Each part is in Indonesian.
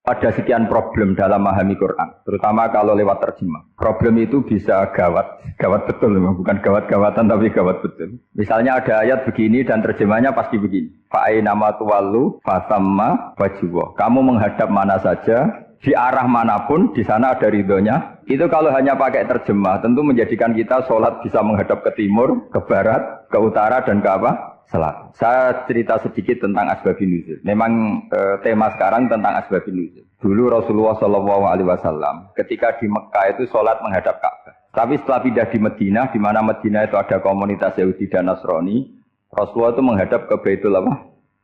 Ada sekian problem dalam memahami Quran, terutama kalau lewat terjemah. Problem itu bisa gawat, gawat betul, bukan gawat-gawatan tapi gawat betul. Misalnya ada ayat begini dan terjemahnya pasti begini. Fa'ainama tuwallu fasamma wajhuwa. Kamu menghadap mana saja, di arah manapun, di sana ada ridhonya. Itu kalau hanya pakai terjemah, tentu menjadikan kita sholat bisa menghadap ke timur, ke barat, ke utara, dan ke apa? Selatan. Saya cerita sedikit tentang asbabun nuzul. Memang tema sekarang tentang asbabun nuzul. Dulu Rasulullah SAW ketika di Mekah itu sholat menghadap Ka'bah. Tapi setelah pindah di Madinah, di mana Madinah itu ada komunitas Yahudi dan Nasrani, Rasulullah itu menghadap ke Baitul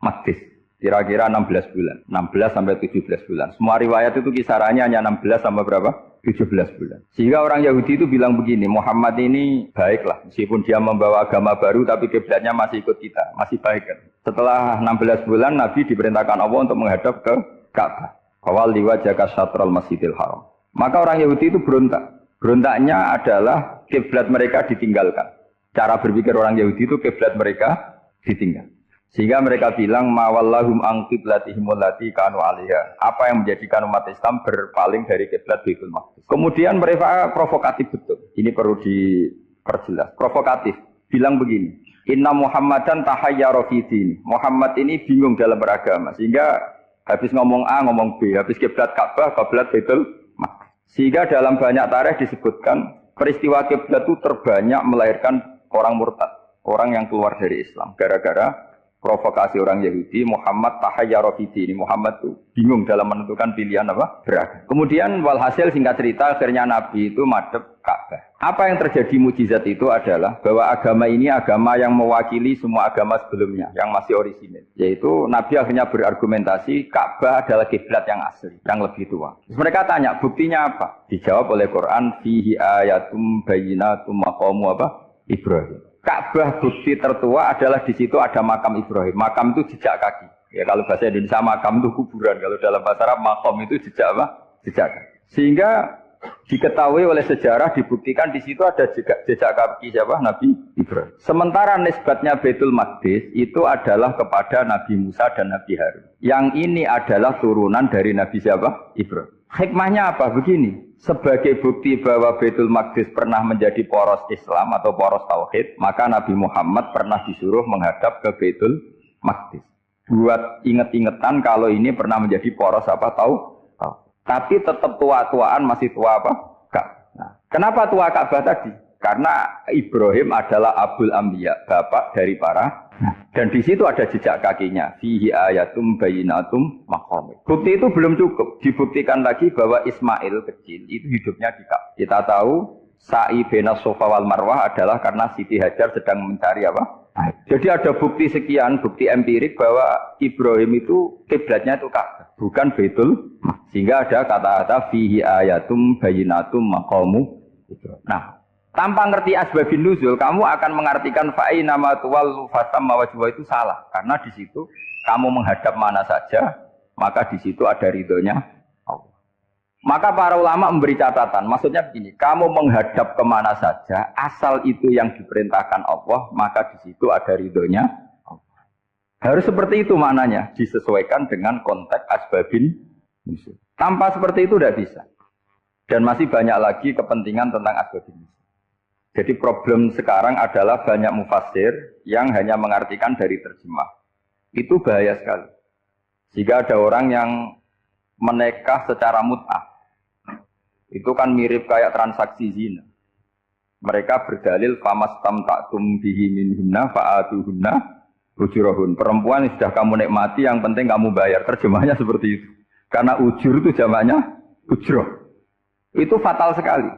Maqdis. Kira-kira 16 bulan, 16 sampai 17 bulan. Semua riwayat itu kisarannya hanya 16 sampai berapa? 17 bulan. Sehingga orang Yahudi itu bilang begini, Muhammad ini baiklah, meskipun dia membawa agama baru, tapi kiblatnya masih ikut kita, masih baik kan. Setelah 16 bulan, Nabi diperintahkan Allah untuk menghadap ke Ka'bah. Fawal liwajhaka syatrul masjidil haram. Maka orang Yahudi itu berontak. Berontaknya adalah kiblat mereka ditinggalkan. Cara berpikir orang Yahudi itu kiblat mereka ditinggal. Sehingga mereka bilang mawallahum an qiblatihim allati kanu 'alaiha. Apa yang menjadikan umat Islam berpaling dari kiblat Baitul Maqdis. Kemudian mereka provokatif betul. Ini perlu diperjelas. Provokatif. Bilang begini, "Inna Muhammadan tahayyara fi din." Muhammad ini bingung dalam beragama. Sehingga habis ngomong A ngomong B, habis kiblat Ka'bah, kiblat Baitul Maqdis. Sehingga dalam banyak tarikh disebutkan peristiwa kiblat itu terbanyak melahirkan orang murtad, orang yang keluar dari Islam gara-gara provokasi orang Yahudi. Muhammad tahayyara fi din. Muhammad itu bingung dalam menentukan pilihan apa? Beragama. Kemudian walhasil singkat cerita akhirnya Nabi itu madhep Ka'bah. Apa yang terjadi mukjizat itu adalah bahwa agama ini agama yang mewakili semua agama sebelumnya yang masih orisinil. Yaitu Nabi akhirnya berargumentasi Ka'bah adalah kiblat yang asli, yang lebih tua. Terus mereka tanya, buktinya apa? Dijawab oleh Quran, fihi ayatum bayyinatum maqamu apa? Ibrahim. Ka'bah bukti tertua adalah di situ ada makam Ibrahim. Makam itu jejak kaki. Ya kalau bahasa Indonesia makam itu kuburan. Kalau dalam bahasa Arab makam itu jejak apa? Jejak kaki. Sehingga diketahui oleh sejarah dibuktikan di situ ada jejak kaki siapa? Nabi Ibrahim. Sementara nisbatnya Baitul Maqdis itu adalah kepada Nabi Musa dan Nabi Harun. Yang ini adalah turunan dari Nabi siapa? Ibrahim. Hikmahnya apa? Begini. Sebagai bukti bahwa Baitul Maqdis pernah menjadi poros Islam atau poros Tauhid, maka Nabi Muhammad pernah disuruh menghadap ke Baitul Maqdis. Buat inget-ingetan kalau ini pernah menjadi poros apa tahu? Tapi tetap tua-tuaan masih tua apa? Nah, kenapa tua Ka'bah tadi? Karena Ibrahim adalah Abul Anbiya, bapak dari para. Dan di situ ada jejak kakinya. Fihi ayatum bayyinatum maqam. Bukti itu belum cukup. Dibuktikan lagi bahwa Ismail kecil itu hidupnya di Ka'bah. Kita tahu sa'i baina Safa wal Marwah adalah karena Siti Hajar sedang mencari apa? Jadi ada bukti sekian, bukti empirik bahwa Ibrahim itu kiblatnya itu Ka'bah, bukan Baitul. Sehingga ada kata-kata fihi ayatum bayyinatum maqamu. Nah, tanpa ngerti asbabun nuzul, kamu akan mengartikan fa'ina ma tuwallu fasamma wajhuhu itu salah. Karena di situ kamu menghadap mana saja, maka di situ ada ridhonya Allah. Maka para ulama memberi catatan, maksudnya begini, kamu menghadap kemana saja, asal itu yang diperintahkan Allah, maka di situ ada ridhonya Allah. Harus seperti itu maknanya, disesuaikan dengan konteks asbabun nuzul. Tanpa seperti itu tidak bisa. Dan masih banyak lagi kepentingan tentang asbabun nuzul. Jadi problem sekarang adalah banyak mufassir yang hanya mengartikan dari terjemah. Itu bahaya sekali. Jika ada orang yang menikah secara mut'ah, itu kan mirip kayak transaksi zina. Mereka berdalil famastamta'tum bihi minhunna fa'atuhunna ujurahun. Perempuan yang sudah kamu nikmati, yang penting kamu bayar. Terjemahnya seperti itu. Karena ujur itu jamaknya ujroh. Itu fatal sekali.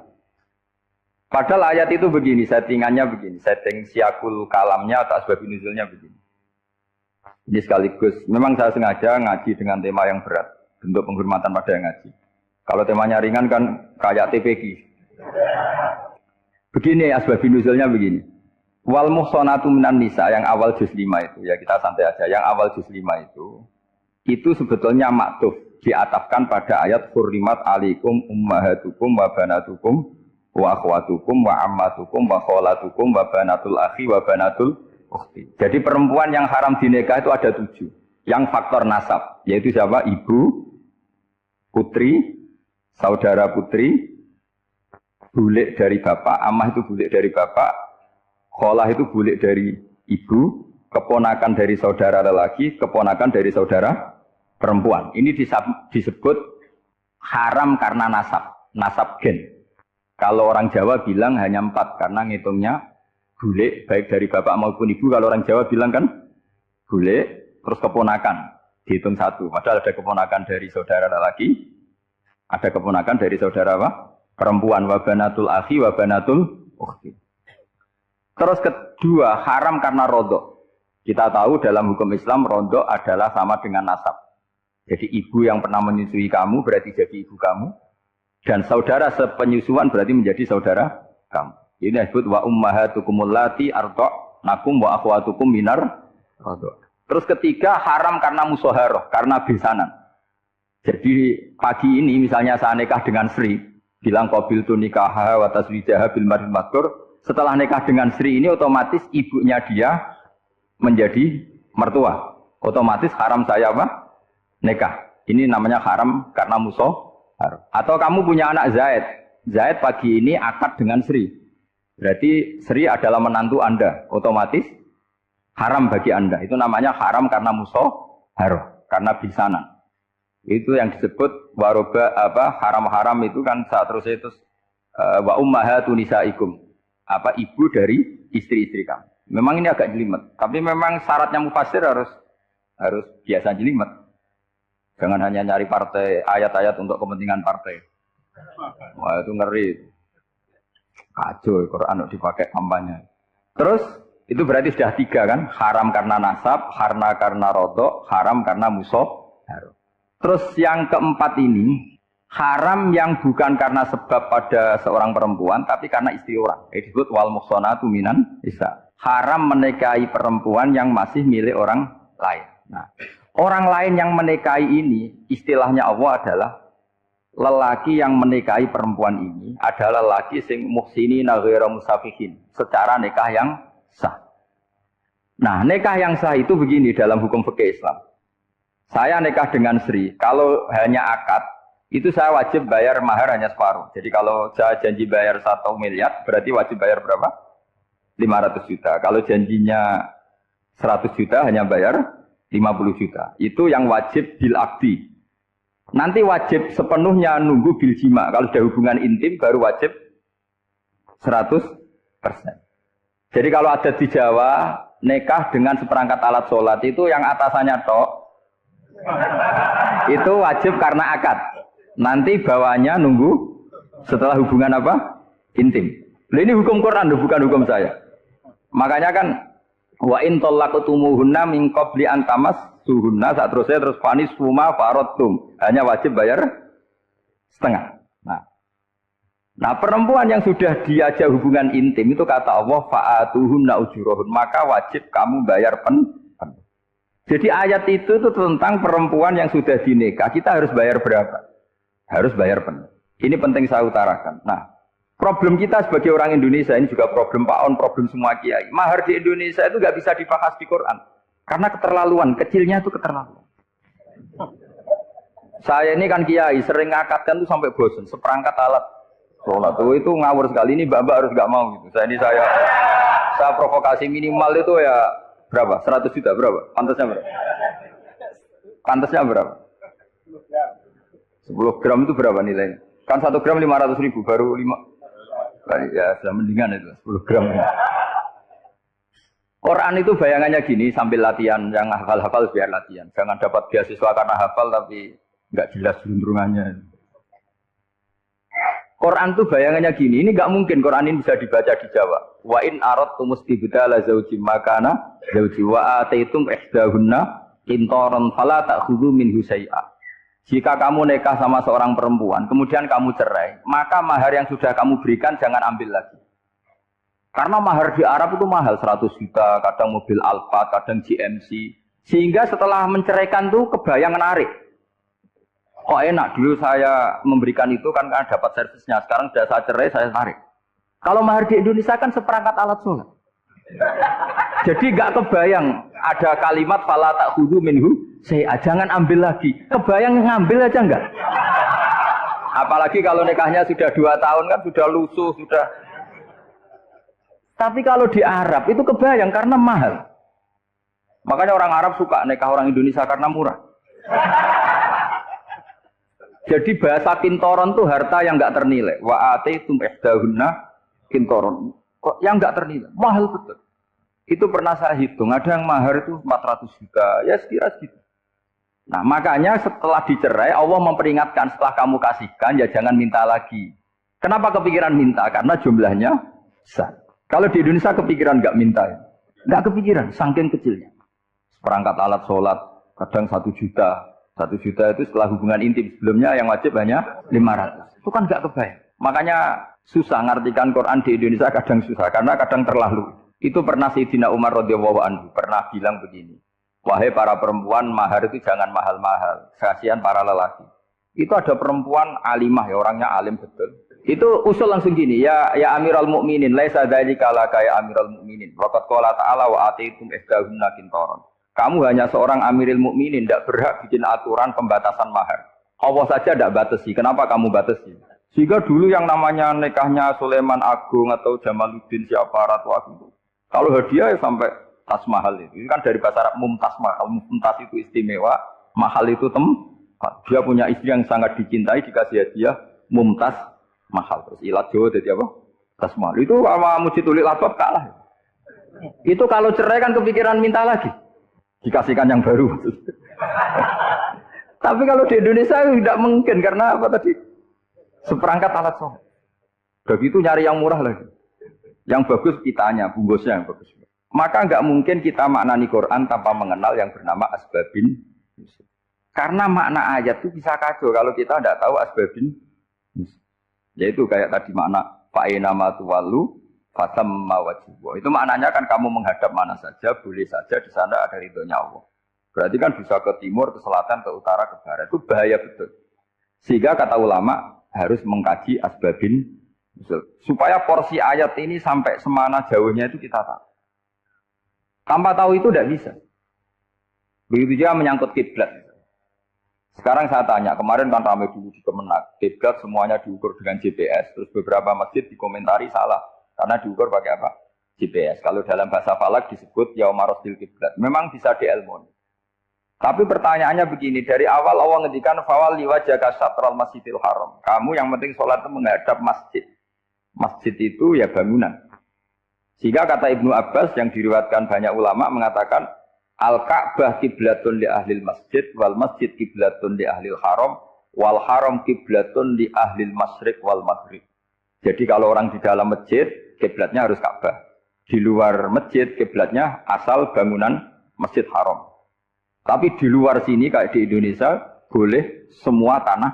Padahal ayat itu begini, settingannya begini, setting siakul kalamnya atau asbabun nuzulnya begini. Ini sekaligus, memang saya sengaja ngaji dengan tema yang berat, bentuk penghormatan pada yang ngaji. Kalau temanya ringan kan kayak TPG. Begini asbabun nuzulnya begini. Wal muhsanatu minan nisa yang awal juz 5 itu, ya kita santai aja, yang awal juz 5 itu sebetulnya maktuf, diatafkan pada ayat hurrimat alaikum ummahatukum wa banatukum wa akhwatukum wa ammatukum wa kholatukum wa banatul akhi wa banatul ukhti. Jadi perempuan yang haram dinikah itu ada 7. Yang faktor nasab, yaitu siapa? Ibu, putri, saudara putri, bulik dari bapak, amah itu bulik dari bapak, kholah itu bulik dari ibu, keponakan dari saudara lelaki, keponakan dari saudara perempuan. Ini disebut haram karena nasab gen. Kalau orang Jawa bilang hanya 4 karena ngitungnya bulik baik dari bapak maupun ibu. Kalau orang Jawa bilang kan bulik terus keponakan dihitung 1. Padahal ada keponakan dari saudara lelaki, ada keponakan dari saudara apa? Perempuan. Wabanatul akhi wabanatul ukhti. Terus kedua haram karena rodok. Kita tahu dalam hukum Islam rodok adalah sama dengan nasab. Jadi ibu yang pernah menyusui kamu berarti jadi ibu kamu. Dan saudara sepenyusuan berarti menjadi saudara kamu. Ini disebut wa ummahatukumul lati arda'nakum wa akhwatukum minar radha'. Terus ketiga haram karena musoharoh, karena besanan. Jadi pagi ini misalnya saya nikah dengan Sri, bilang qabil tu nikaha wa taswijaha bil mar'il madkur. Setelah nikah dengan Sri ini otomatis ibunya dia menjadi mertua. Otomatis haram saya apa? Nikah. Ini namanya haram karena musoharoh. Atau kamu punya anak Zaid. Zaid pagi ini akad dengan Sri. Berarti Sri adalah menantu Anda. Otomatis haram bagi Anda. Itu namanya haram karena musoharoh, karena bisanan. Itu yang disebut waroba apa haram-haram itu kan saat terus itu wa ummahatu nisaikum. Apa ibu dari istri-istri kamu. Memang ini agak jelimet, tapi memang syaratnya mufassir harus biasa jelimet. Jangan hanya nyari partai ayat-ayat untuk kepentingan partai. Wah itu ngeri. Kacau Quran dipakai kampanye. Terus itu berarti sudah 3 kan? Haram karena nasab, karena rodok, haram karena musoharoh. Terus yang keempat ini haram yang bukan karena sebab pada seorang perempuan, tapi karena istri orang. Disebut wal muhsanatu minan nisa. Haram menikahi perempuan yang masih milik orang lain. Nah, orang lain yang menikahi ini, istilahnya Allah adalah lelaki yang menikahi perempuan ini adalah lelaki sing muhsinina ghairu musafihin, secara nikah yang sah. Nah, nikah yang sah itu begini dalam hukum fikih Islam. Saya nikah dengan Sri, kalau hanya akad, itu saya wajib bayar mahar hanya separuh. Jadi kalau saya janji bayar 1 miliar, berarti wajib bayar berapa? 500 juta. Kalau janjinya 100 juta hanya bayar 50 juta. Itu yang wajib bil akdi. Nanti wajib sepenuhnya nunggu bil jima. Kalau sudah hubungan intim baru wajib 100%. Jadi kalau ada di Jawa nikah dengan seperangkat alat sholat itu yang atasannya tok itu wajib karena akad. Nanti bawahnya nunggu setelah hubungan apa? Intim. Ini hukum Quran bukan hukum saya. Makanya kan wa in talaqtumuhunna min qabli an tamassuhunna saat terus fanis suma faradtum. Hanya wajib bayar setengah. Nah, perempuan yang sudah diajak hubungan intim itu kata Allah fa'atuhunna ujurahun, maka wajib kamu bayar penuh. Jadi ayat itu tentang perempuan yang sudah dinikah, kita harus bayar berapa? Harus bayar penuh. Ini penting saya utarakan. Nah, problem kita sebagai orang Indonesia ini juga problem Pak On, problem semua kiai. Mahar di Indonesia itu nggak bisa dibahas di Quran karena keterlaluan, kecilnya itu keterlaluan. Saya ini kan kiai, sering ngakatkan tuh sampai bosan, seperangkat alat sholat itu ngawur sekali. Ini mbak harus nggak mau gitu. Saya provokasi minimal itu ya berapa? 100 juta berapa? Pantasnya berapa? Pantasnya berapa? 10 gram itu berapa nilainya? Kan 1 gram 500.000 baru 5. Ya sudah mendingan itu 10 gram. Quran itu bayangannya gini sambil latihan, yang hafal-hafal biar latihan. Jangan dapat beasiswa karena hafal tapi nggak jelas juntrungannya. Quran itu bayangannya gini, ini nggak mungkin Quran ini bisa dibaca di Jawa. Wa in aradtum istibdala zaujin makana zauji wa ataitum ihdahunna qintaran fala ta'khudhu minhu syai'a. Jika kamu nikah sama seorang perempuan, kemudian kamu cerai, maka mahar yang sudah kamu berikan jangan ambil lagi. Karena mahar di Arab itu mahal, 100 juta, kadang mobil Alphard, kadang GMC. Sehingga setelah menceraikan tuh kebayang menarik. Kok enak, dulu saya memberikan itu kan karena dapat servisnya. Sekarang sudah saya cerai, saya tarik. Kalau mahar di Indonesia kan seperangkat alat sholat. Jadi gak kebayang ada kalimat fala ta'khudhu minhu syai'a, jangan ambil lagi. Kebayang ngambil aja enggak? Apalagi kalau nikahnya sudah 2 tahun kan sudah lusuh, sudah. Tapi kalau di Arab itu kebayang karena mahal. Makanya orang Arab suka nikah orang Indonesia karena murah. Jadi bahasa kintoron itu harta yang enggak ternilai. Wa ataitum ihdahunna kintoron. Kok yang enggak ternilai? Mahal betul. Itu pernah saya hitung, ada yang mahar itu 400 juta. Ya sekira segitu. Nah, makanya setelah dicerai Allah memperingatkan setelah kamu kasihkan ya jangan minta lagi. Kenapa kepikiran minta? Karena jumlahnya besar. Kalau di Indonesia kepikiran enggak minta ya. Enggak kepikiran, saking kecilnya. Perangkat alat sholat kadang 1 juta. 1 juta itu setelah hubungan intim, sebelumnya yang wajib hanya 500. Itu kan gak kebayang. Makanya susah ngartikan Quran di Indonesia, kadang susah karena kadang terlalu. Itu pernah Sayyidina Umar radhiyallahu anhu pernah bilang begini, wahai para perempuan, mahar itu jangan mahal-mahal, kasihan para lelaki. Itu ada perempuan alimah ya, orangnya alim betul. Itu usul langsung gini, ya Amirul Mukminin, laisa dzalika laka ya Amirul Mukminin. Waqad qala ta'ala wa ataitum ihdahunna qintaran. Kamu hanya seorang Amirul Mukminin, tidak berhak bikin aturan pembatasan mahar. Allah saja tidak batasi. Kenapa kamu batasi? Sehingga dulu yang namanya nikahnya Sulaiman Agung atau Jamaluddin siapa Ratu Agung, kalau hadiah ya sampai tas mahal itu. Ini kan dari bahasa Arab mumtaz mahal. Mumtaz itu istimewa, mahal itu dia punya istri yang sangat dicintai, dikasih hadiah mumtaz mahal. Terus ilat Jawa jadi apa? Tas mahal. Itu sama Mujidul Albab kalah. Itu kalau cerai kan kepikiran minta lagi. Dikasihkan yang baru. Tapi kalau di Indonesia tidak mungkin karena apa tadi? Seperangkat alat sholat. Begitu nyari yang murah lagi. Yang bagus kitanya, bungkusnya yang bagus. Maka nggak mungkin kita maknani Quran tanpa mengenal yang bernama asbabin. Karena makna ayat itu bisa kacau kalau kita tidak tahu asbabin. Yaitu kayak tadi makna fa'ina ma tuwallu fatamma wajibwa. Itu maknanya kan kamu menghadap mana saja, boleh saja di sana ada ridhonya Allah. Berarti kan bisa ke timur, ke selatan, ke utara, ke barat. Itu bahaya betul. Sehingga kata ulama harus mengkaji asbabin supaya porsi ayat ini sampai semana jauhnya itu kita tahu. Tanpa tahu itu tidak bisa. Begitu juga menyangkut kiblat. Sekarang saya tanya, kemarin kan ramai dulu di Kemenak, kiblat semuanya diukur dengan GPS, terus beberapa masjid dikomentari salah. Karena diukur pakai apa? GPS. Kalau dalam bahasa falak disebut yaumarosdil kiblat. Memang bisa diilmuni. Tapi pertanyaannya begini, dari awal Allah ngendikan fawal liwajhaka syatral masjidil haram. Kamu yang penting sholat itu menghadap masjid. Masjid itu ya bangunan. Sehingga kata Ibnu Abbas yang diriwayatkan banyak ulama mengatakan al-Ka'bah kiblatun li ahlil masjid wal masjid kiblatun li ahlil haram wal haram kiblatun li ahlil masyriq wal maghrib. Jadi kalau orang di dalam masjid, kiblatnya harus Ka'bah. Di luar masjid, kiblatnya asal bangunan Masjid Haram. Tapi di luar sini, kayak di Indonesia, boleh semua tanah.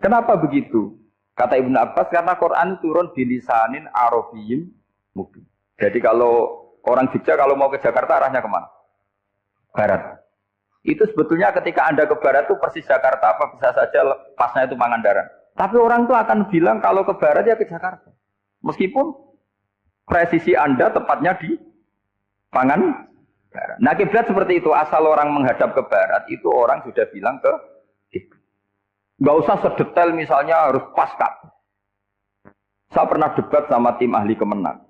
Kenapa begitu? Kata Ibnu Abbas, karena Quran turun di lisanin Arabiyyin mubin. Jadi kalau orang Jogja kalau mau ke Jakarta, arahnya kemana? Barat. Itu sebetulnya ketika Anda ke barat itu persis Jakarta, apa bisa saja pasnya itu Pangandaran. Tapi orang itu akan bilang kalau ke barat ya ke Jakarta. Meskipun presisi Anda tepatnya di Pangandaran. Nah kiblat seperti itu. Asal orang menghadap ke barat itu orang sudah bilang ke kiblat. Gak usah sedetail misalnya harus pas Ka'bah. Saya pernah debat sama tim ahli Kemenak.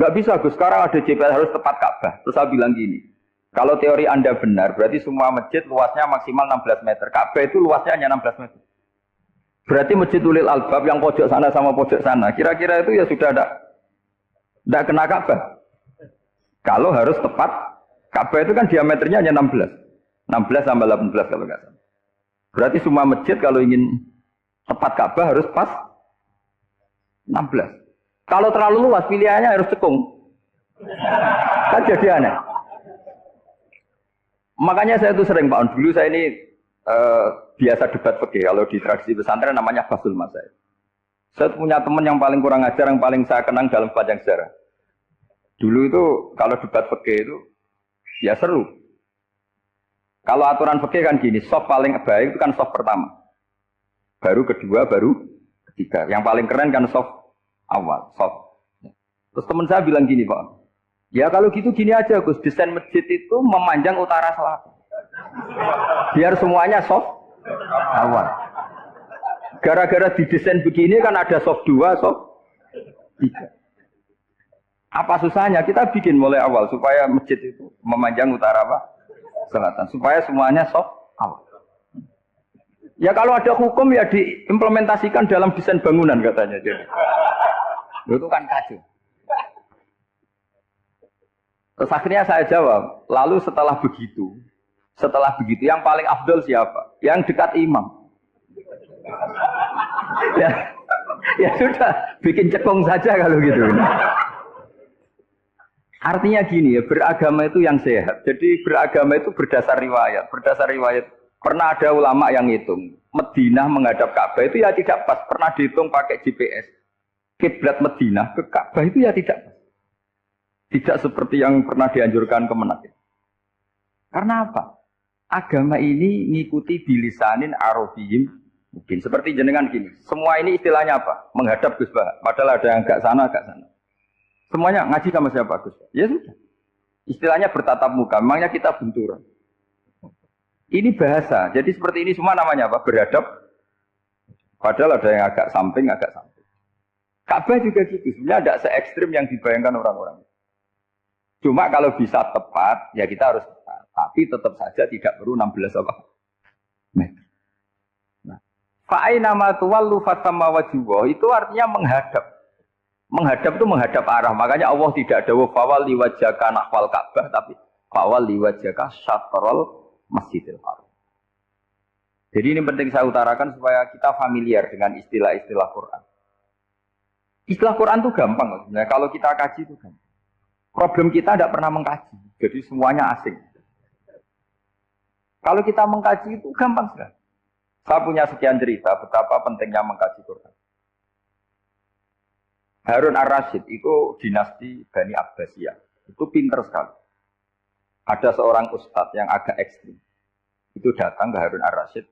Gak bisa Gus, sekarang ada GPS harus tepat Ka'bah. Terus saya bilang gini, kalau teori Anda benar berarti semua masjid luasnya maksimal 16 meter. Ka'bah itu luasnya hanya 16 meter. Berarti Masjidul Albab yang pojok sana sama pojok sana, kira-kira itu ya sudah tidak kena Ka'bah. Kalau harus tepat, Ka'bah itu kan diameternya hanya 16. 16 sampai 18 kalau nggak salah. Berarti semua masjid kalau ingin tepat Ka'bah harus pas 16. Kalau terlalu luas pilihannya harus cekung. Kan jadi aneh. Makanya saya itu sering Pak, dulu saya ini biasa debat fikih. Kalau di tradisi pesantren namanya Basul Masail. Saya punya teman yang paling kurang ajar, yang paling saya kenang dalam sepanjang sejarah. Dulu itu kalau debat fikih itu ya seru. Kalau aturan fikih kan gini, soft paling baik itu kan soft pertama. Baru kedua, baru ketiga. Yang paling keren kan soft awal, soft. Terus teman saya bilang gini Pak, ya kalau gitu gini aja Gus, desain masjid itu memanjang utara selatan. Biar semuanya soft awal. Gara-gara didesain begini kan ada soft 2, soft 3. Apa susahnya? Kita bikin mulai awal supaya masjid itu memanjang utara apa? Selatan. Supaya semuanya soft awal. Ya kalau ada hukum ya diimplementasikan dalam desain bangunan katanya. Jadi. Itu kan kacau. Terus akhirnya saya jawab, lalu setelah begitu yang paling afdol siapa? Yang dekat imam. Ya sudah, bikin cekung saja kalau gitu. Artinya gini ya, beragama itu yang sehat. Jadi beragama itu berdasar riwayat. Berdasar riwayat, pernah ada ulama yang hitung. Madinah menghadap Ka'bah itu ya tidak pas. Pernah dihitung pakai GPS. Kiblat Madinah ke Ka'bah itu ya tidak pas. Tidak seperti yang pernah dianjurkan Kemenak. Karena apa? Agama ini ngikuti bilisanin arabiyyin mungkin. Seperti jenengan gini. Semua ini istilahnya apa? Menghadap Gus Bah. Padahal ada yang agak sana, agak sana. Semuanya ngaji sama siapa Gus? Ya sudah. Istilahnya bertatap muka. Memangnya kita benturan. Ini bahasa. Jadi seperti ini semua namanya apa? Berhadap. Padahal ada yang agak samping, agak samping. Ka'bah juga gitu. Sebenarnya tidak se-ekstrim yang dibayangkan orang-orang. Cuma kalau bisa tepat, ya kita harus tepat. Tapi tetap saja tidak perlu 16 apa? Meter. Nah, fa'aina ma tuwallu fatamma wajhuhu itu artinya menghadap. Menghadap itu menghadap arah. Makanya Allah tidak ada fawal liwajhaka nahwal Ka'bah, tapi fawal liwajhaka syatrul Masjidil Haram. Jadi ini penting saya utarakan supaya kita familiar dengan istilah-istilah Quran. Istilah Quran itu gampang maksudnya. Kalau kita kaji itu gampang. Problem kita tidak pernah mengkaji. Jadi semuanya asing. Kalau kita mengkaji itu gampang sekali. Saya punya sekian cerita betapa pentingnya mengkaji Quran. Harun ar-Rasyid itu dinasti Bani Abbasiyah. Itu pinter sekali. Ada seorang ustadz yang agak ekstrim. Itu datang ke Harun ar-Rasyid.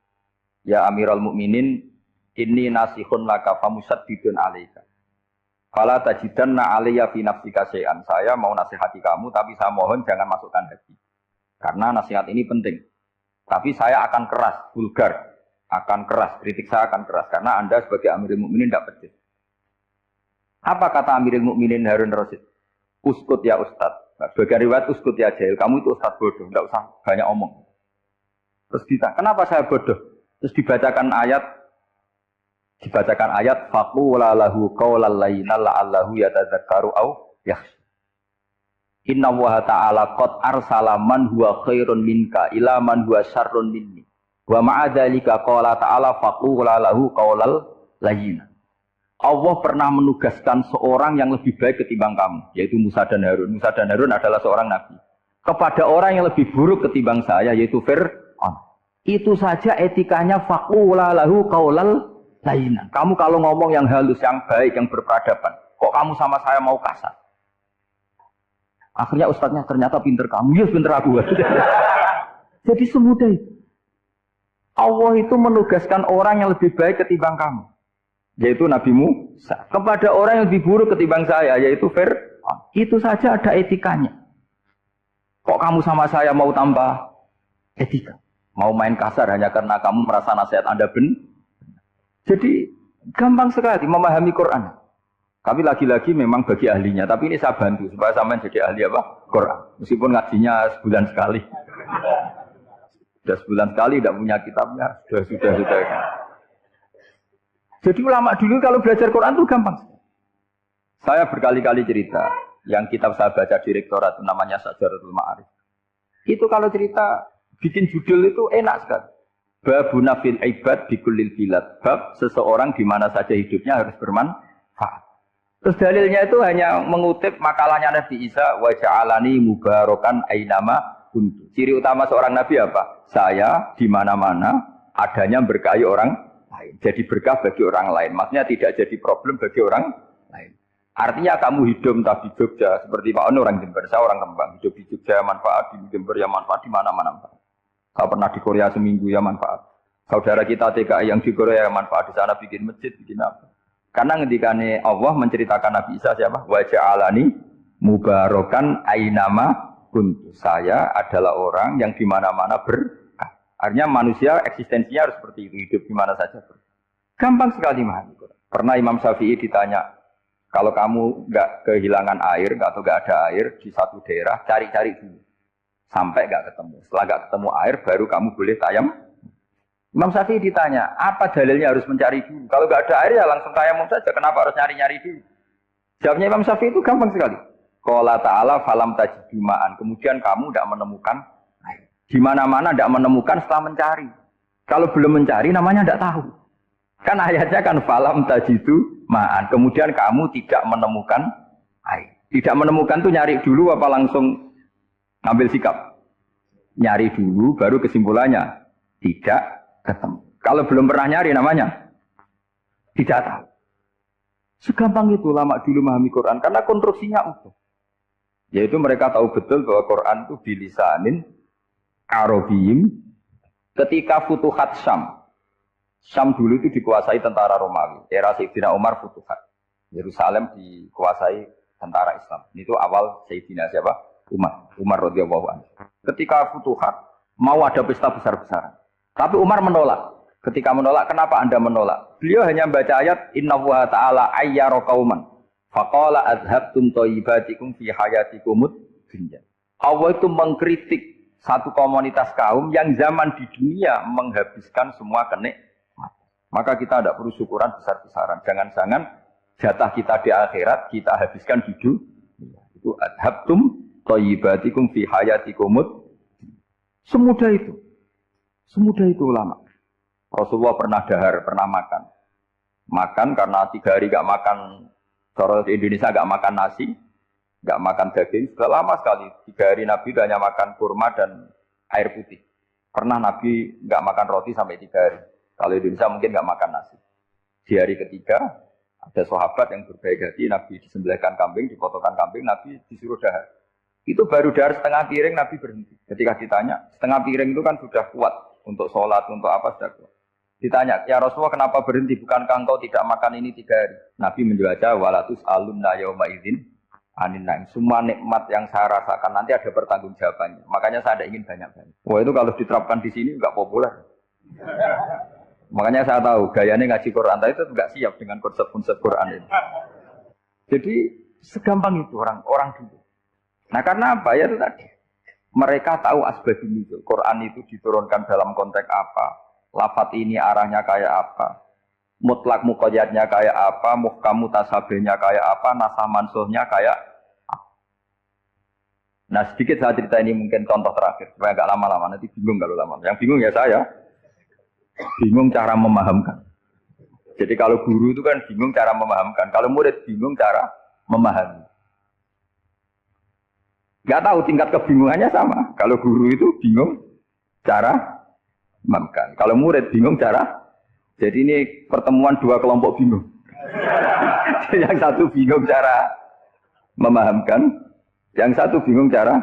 Ya Amirul Mukminin, inni nasihun laka famusaddidun alaika. Fala tajidanna alayya fi nafsika syai'an. Saya mau nasihati kamu, tapi saya mohon jangan masukkan hati. Karena nasihat ini penting. Tapi saya akan keras, vulgar. Akan keras, kritik saya akan keras. Karena Anda sebagai Amirul Mukminin tidak pedes. Apa kata Amirul Mukminin Harun ar-Rasyid? Uskut ya Ustadz. Sebagai riwayat uskut ya jahil. Kamu itu Ustadz bodoh, tidak usah banyak omong. Terus ditanya, kenapa saya bodoh? Terus dibacakan ayat faqula lahu qawlan layyinan la'allahu yatadzakkaru aw yakhsha. Inna Allaha ta'ala qad arsala man huwa khairun minka ila man huwa syarrun minni. Wa ma'a dzalika qala ta'ala faqula lahu qawlan layyinan. Allah pernah menugaskan seorang yang lebih baik ketimbang kamu, yaitu Musa dan Harun. Musa dan Harun adalah seorang nabi. Kepada orang yang lebih buruk ketimbang saya, yaitu Fir'aun. Itu saja etikanya faqula lahu qawlan layyinan. Kamu kalau ngomong yang halus, yang baik, yang berperadaban, kok kamu sama saya mau kasar? Akhirnya ustadznya ternyata pinter kamu, ya pinter aku. Jadi semudah itu. Allah itu menugaskan orang yang lebih baik ketimbang kamu, yaitu Nabi Musa. Kepada orang yang lebih buruk ketimbang saya, yaitu Fir'aun. Itu saja ada etikanya. Kok kamu sama saya mau tambah etika? Mau main kasar hanya karena kamu merasa nasihat Anda benar? Jadi gampang sekali memahami Quran. Tapi lagi-lagi memang bagi ahlinya. Tapi ini saya bantu supaya sampean jadi ahli apa? Quran. Meskipun ngajinya sebulan sekali. Sudah sebulan sekali tidak punya kitabnya. Sudah. Jadi ulama dulu kalau belajar Quran itu gampang. Saya berkali-kali cerita. Yang kitab saya baca di rektorat namanya Sajaratul Ma'arif. Itu kalau cerita bikin judul itu enak sekali. Babu nafil ibad di kulil bilad. Bab seseorang di mana saja hidupnya harus bermanfaat. Terus dalilnya itu hanya mengutip makalahnya Nabi Isa, wa ja'alani mubarakan ainama kuntu. Ciri utama seorang nabi apa? Saya di mana-mana adanya berkahi orang lain. Jadi berkah bagi orang lain. Maksudnya tidak jadi problem bagi orang lain. Artinya kamu hidup entah di Jogja seperti Pak Ono orang Jember, saya orang Rembang. Hidup di Jogja manfaat, di Jember ya manfaat, di mana-mana manfaat. Saya pernah di Korea seminggu ya manfaat. Saudara kita TKI yang di Korea manfaat di sana bikin masjid, bikin apa. Karena ngendikane Allah menceritakan Nabi Isa siapa? Wa ja'alani mubarakan ainama kuntu. Saya adalah orang yang di mana-mana berkah. Artinya manusia eksistensinya harus seperti itu, hidup di mana saja berkah. Gampang sekali memahami Quran. Pernah Imam Syafi'i ditanya, kalau kamu nggak kehilangan air atau nggak ada air di satu daerah, cari-cari dulu. Sampai nggak ketemu. Setelah nggak ketemu air, baru kamu boleh tayam. Imam Syafi'i ditanya, apa dalilnya harus mencari dulu? Kalau nggak ada air ya langsung tayamum saja. Kenapa harus nyari-nyari dulu? Jawabnya Imam Syafi'i itu gampang sekali. Qala ta'ala falam tajidu ma'an. Kemudian kamu tidak menemukan air. Di mana-mana tidak menemukan setelah mencari. Kalau belum mencari namanya tidak tahu. Kan ayatnya kan falam tajidu ma'an. Kemudian kamu tidak menemukan air. Tidak menemukan tuh nyari dulu apa langsung ngambil sikap? Nyari dulu baru kesimpulannya tidak ketemu. Kalau belum pernah nyari namanya tidak tahu. Segampang itu ulama dulu memahami Quran karena konstruksinya utuh. Yaitu mereka tahu betul bahwa Quran itu bilisanin Arabiyyin. Ketika Futuhat Syam. Syam dulu itu dikuasai tentara Romawi. Era Sayyidina Umar Futuhat. Yerusalem dikuasai tentara Islam. Itu awal Sayyidina siapa? Umar radhiyallahu anhu. Ketika Futuhat mau ada pesta besar-besaran. Tapi Umar menolak. Ketika menolak, kenapa Anda menolak? Beliau hanya membaca ayat Inna wa ta'ala ayyara qauman faqala adhabtum thayyibatikum fi hayatikumud dunya. Allah itu mengkritik satu komunitas kaum yang zaman di dunia menghabiskan semua kenikmatan. Maka kita tidak perlu syukuran besar-besaran. Jangan-jangan jatah kita di akhirat kita habiskan di dunia. Itu adhabtum thayyibatikum fi hayatikumud. Semudah itu. Semudah itu ulama. Rasulullah pernah dahar, pernah makan. Makan karena 3 hari gak makan, kalau di Indonesia gak makan nasi, gak makan daging. Sudah lama sekali, 3 hari Nabi hanya makan kurma dan air putih. Pernah Nabi gak makan roti sampai 3 hari. Kalau Indonesia mungkin gak makan nasi. Di hari ketiga, ada sahabat yang berbaik hati, Nabi disembelihkan kambing, dipotongkan kambing, Nabi disuruh dahar. Itu baru dahar setengah piring, Nabi berhenti. Ketika ditanya, setengah piring itu kan sudah kuat. Untuk sholat, untuk apa sudah kuat. Ditanya, ya Rasulullah kenapa berhenti? Bukankah engkau tidak makan ini 3 hari? Nabi menjawab, walatus alunna yauma idzin anin naim. Semua nikmat yang saya rasakan nanti ada pertanggungjawabannya. Makanya saya tidak ingin banyak-banyak. Wah itu kalau diterapkan di sini enggak populer. Makanya saya tahu gayanya ngaji Quran itu enggak siap dengan konsep-konsep Quran ini. Jadi segampang itu orang dulu. Nah karena apa ya itu tadi? Mereka tahu asbabun nuzul. Quran itu diturunkan dalam konteks apa? Lafaz ini arahnya kayak apa? Mutlak muqayyadnya kayak apa? Muhkam mutasabihnya kayak apa? Nasah mansuhnya kayak apa? Nah sedikit saya cerita ini mungkin contoh terakhir. Supaya agak lama-lama. Nanti bingung kalau lama. Yang bingung ya saya. Bingung cara memahamkan. Jadi kalau guru itu kan bingung cara memahamkan. Kalau murid bingung cara memahami. Gak tahu tingkat kebingungannya sama. Kalau guru itu bingung cara memahamkan. Kalau murid bingung cara. Jadi ini pertemuan 2 kelompok bingung. Yang satu bingung cara memahamkan. Yang satu bingung cara.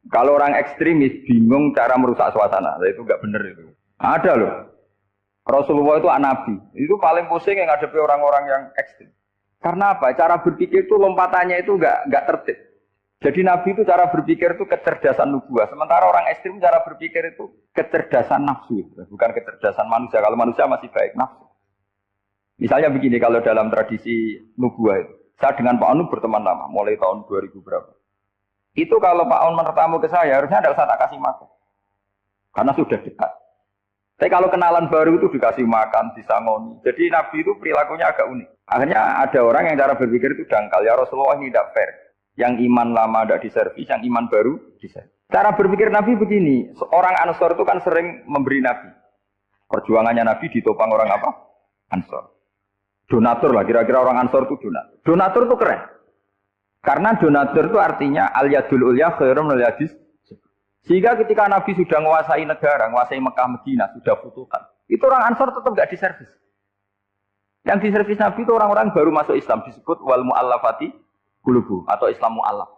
Kalau orang ekstremis bingung cara merusak suasana. Itu gak benar itu. Ada loh. Rasulullah itu nabi. Itu paling pusing yang ngadepi orang-orang yang ekstrim. Karena apa? Cara berpikir itu lompatannya itu gak tertib. Jadi Nabi itu cara berpikir itu kecerdasan nubuah. Sementara orang ekstrim cara berpikir itu kecerdasan nafsu. Bukan kecerdasan manusia. Kalau manusia masih baik nafsu. Misalnya begini, kalau dalam tradisi nubuah itu. Saya dengan Pak Onu berteman lama. Mulai tahun 2000 berapa. Itu kalau Pak Onu bertamu ke saya, harusnya tidak usah tak kasih makan. Karena sudah dekat. Tapi kalau kenalan baru itu dikasih makan, disangoni. Jadi Nabi itu perilakunya agak unik. Akhirnya ada orang yang cara berpikir itu dangkal. Ya Rasulullah ini tidak fair. Yang iman lama tidak diservis, yang iman baru diservis. Cara berpikir Nabi begini, orang Ansor itu kan sering memberi Nabi. Perjuangannya Nabi ditopang orang apa? Ansor. Donatur lah, kira-kira orang Ansor itu donatur. Donatur itu keren. Karena donatur itu artinya al-yadul ulya khairum minal yadis. Sehingga ketika Nabi sudah menguasai negara, menguasai Mekah, Madinah, sudah futuhan. Itu orang Ansor tetap tidak diservis. Yang diservis Nabi itu orang-orang baru masuk Islam, disebut wal mu'allafati qulubuhum atau Islam mu'allaf.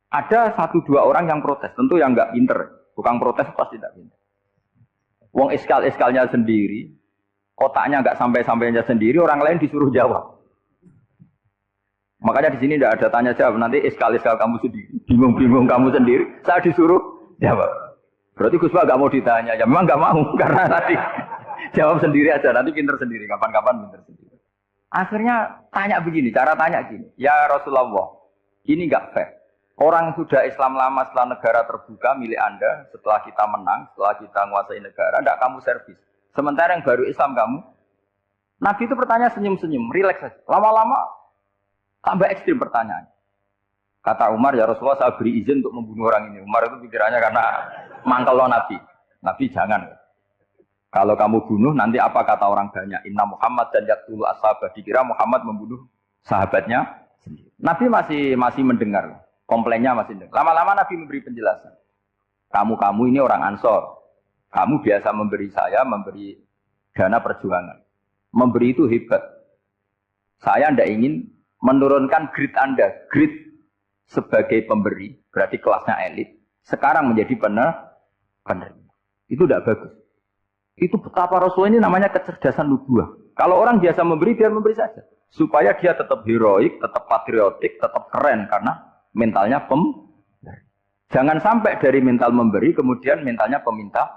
Ada 1-2 orang yang protes, tentu yang enggak pinter. Bukan protes pasti tidak pinter. Wong iskal-iskalnya sendiri, otaknya enggak sampai-sampainya sendiri, orang lain disuruh jawab. Makanya di sini tidak ada tanya jawab, nanti iskal-iskal kamu sendiri, bingung-bingung kamu sendiri, saya disuruh jawab. Berarti Gus Pak enggak mau ditanya, ya memang enggak mau karena tadi Jawab sendiri aja, nanti pinter sendiri, kapan-kapan pinter sendiri. Akhirnya tanya begini, cara tanya gini, ya Rasulullah, ini enggak fair. Orang sudah Islam lama setelah negara terbuka milik Anda, setelah kita menang, setelah kita menguasai negara, enggak kamu servis. Sementara yang baru Islam kamu, Nabi itu bertanya senyum-senyum, rileks saja. Lama-lama tambah ekstrim pertanyaan. Kata Umar, ya Rasulullah saya beri izin untuk membunuh orang ini. Umar itu pikirannya karena mangkel lo Nabi. Nabi jangan. Kalau kamu bunuh nanti apa kata orang banyak? Inna Muhammad dan yaqtulu ashabah. Dikira Muhammad membunuh sahabatnya sendiri. Nabi masih mendengar. Komplainnya masih dengar. Lama-lama Nabi memberi penjelasan. Kamu ini orang Ansor. Kamu biasa memberi saya, memberi dana perjuangan. Memberi itu hebat. Saya tidak ingin menurunkan grade Anda. Grade sebagai pemberi, berarti kelasnya elit. Sekarang menjadi penerima. Itu tidak bagus. Itu betapa Rasul ini namanya kecerdasan nubuah. Kalau orang biasa memberi, biar memberi saja. Supaya dia tetap heroik, tetap patriotik, tetap keren. Karena mentalnya pemberi. Jangan sampai dari mental memberi, kemudian mentalnya peminta.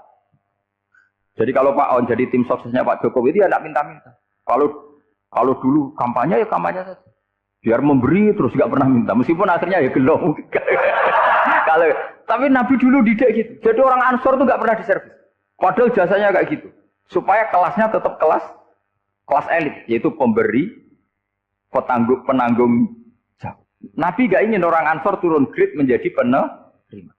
Jadi kalau Pak On jadi tim suksesnya Pak Jokowi, dia tidak minta-minta. Kalau dulu kampanye, ya kampanye saja. Biar memberi terus nggak pernah minta. Meskipun akhirnya ya gelo. Tapi Nabi dulu tidak gitu. Jadi orang Ansor itu nggak pernah diservis. Padahal jasanya kayak gitu. Supaya kelasnya tetap kelas elit. Yaitu pemberi, penanggung jawab. Nabi nggak ingin orang Ansor turun grade menjadi penerima.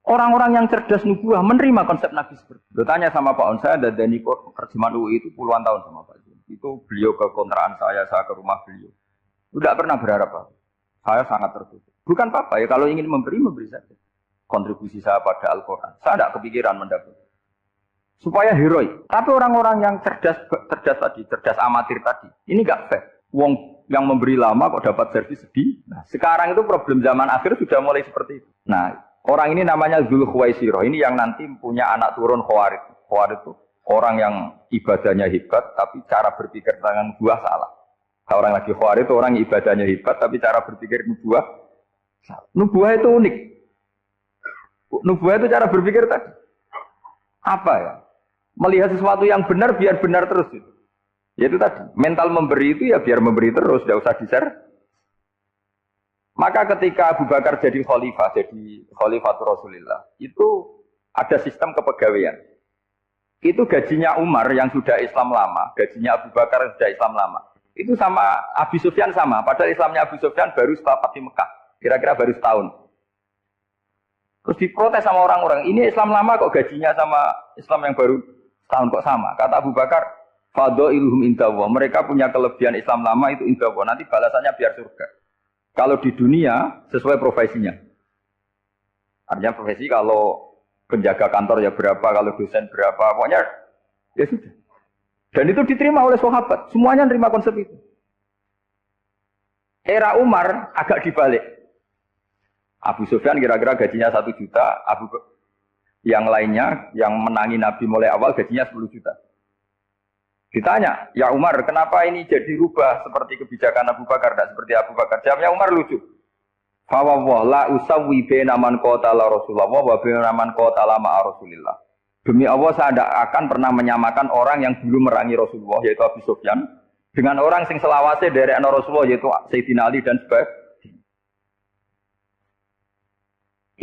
Orang-orang yang cerdas nubuah menerima konsep Nabi seperti itu. Tanya sama Pak On, saya dan Niko terjemahan UI itu puluhan tahun sama Pak Jun. Itu beliau ke kontrakan saya ke rumah beliau. Tidak pernah berharap apa. Saya sangat tertutup. Bukan apa-apa ya, kalau ingin memberi saja. Kontribusi saya pada Al-Quran. Saya tidak kepikiran mendapat. Supaya heroik. Tapi orang-orang yang cerdas amatir tadi, ini nggak fair. Wong yang memberi lama kok dapat servis sedih. Nah, sekarang itu problem zaman akhir sudah mulai seperti itu. Nah, orang ini namanya Dzulkhuwaisirah. Ini yang nanti punya anak turun Khawarij. Khawarij itu orang yang ibadahnya hebat, tapi cara berpikir tentang buah salah. Orang lagi Khawarij itu orang yang ibadahnya hebat, tapi cara berpikir nubuah salah. Nubuah itu unik. Nubuah itu cara berpikir tadi. Apa ya? Melihat sesuatu yang benar, biar benar terus itu. Yaitu tadi, mental memberi itu ya biar memberi terus, tidak usah di-share. Maka ketika Abu Bakar jadi Khalifatul Rasulillah, itu ada sistem kepegawaian. Itu gajinya Umar yang sudah Islam lama, gajinya Abu Bakar yang sudah Islam lama. Itu sama Abu Sufyan sama, padahal Islamnya Abu Sufyan baru setelah di Mekah, kira-kira baru setahun. Terus diprotes sama orang-orang, ini Islam lama kok gajinya sama Islam yang baru setahun kok sama. Kata Abu Bakar, fadailuhum indallah, mereka punya kelebihan Islam lama itu indallah, nanti balasannya biar surga. Kalau di dunia sesuai profesinya. Artinya profesi kalau penjaga kantor ya berapa, kalau dosen berapa, pokoknya ya sudah. Dan itu diterima oleh sahabat, semuanya menerima konsep itu. Era Umar agak dibalik. Abu Sufyan kira-kira gajinya 1 juta, yang lainnya yang menangi Nabi mulai awal gajinya 10 juta. Ditanya, ya Umar, kenapa ini jadi rubah seperti kebijakan Abu Bakar, tidak seperti Abu Bakar? Jawabnya Umar lucu. Fawwah la usawwi baina man qatala Rasulullah wa baina man qatala ma'a Rasulillah. Demi Allah saya tidak akan pernah menyamakan orang yang dulu merangi Rasulullah yaitu Abu Sufyan dengan orang sing selawase dari Rasulullah yaitu Sayyidina Ali dan sebagainya.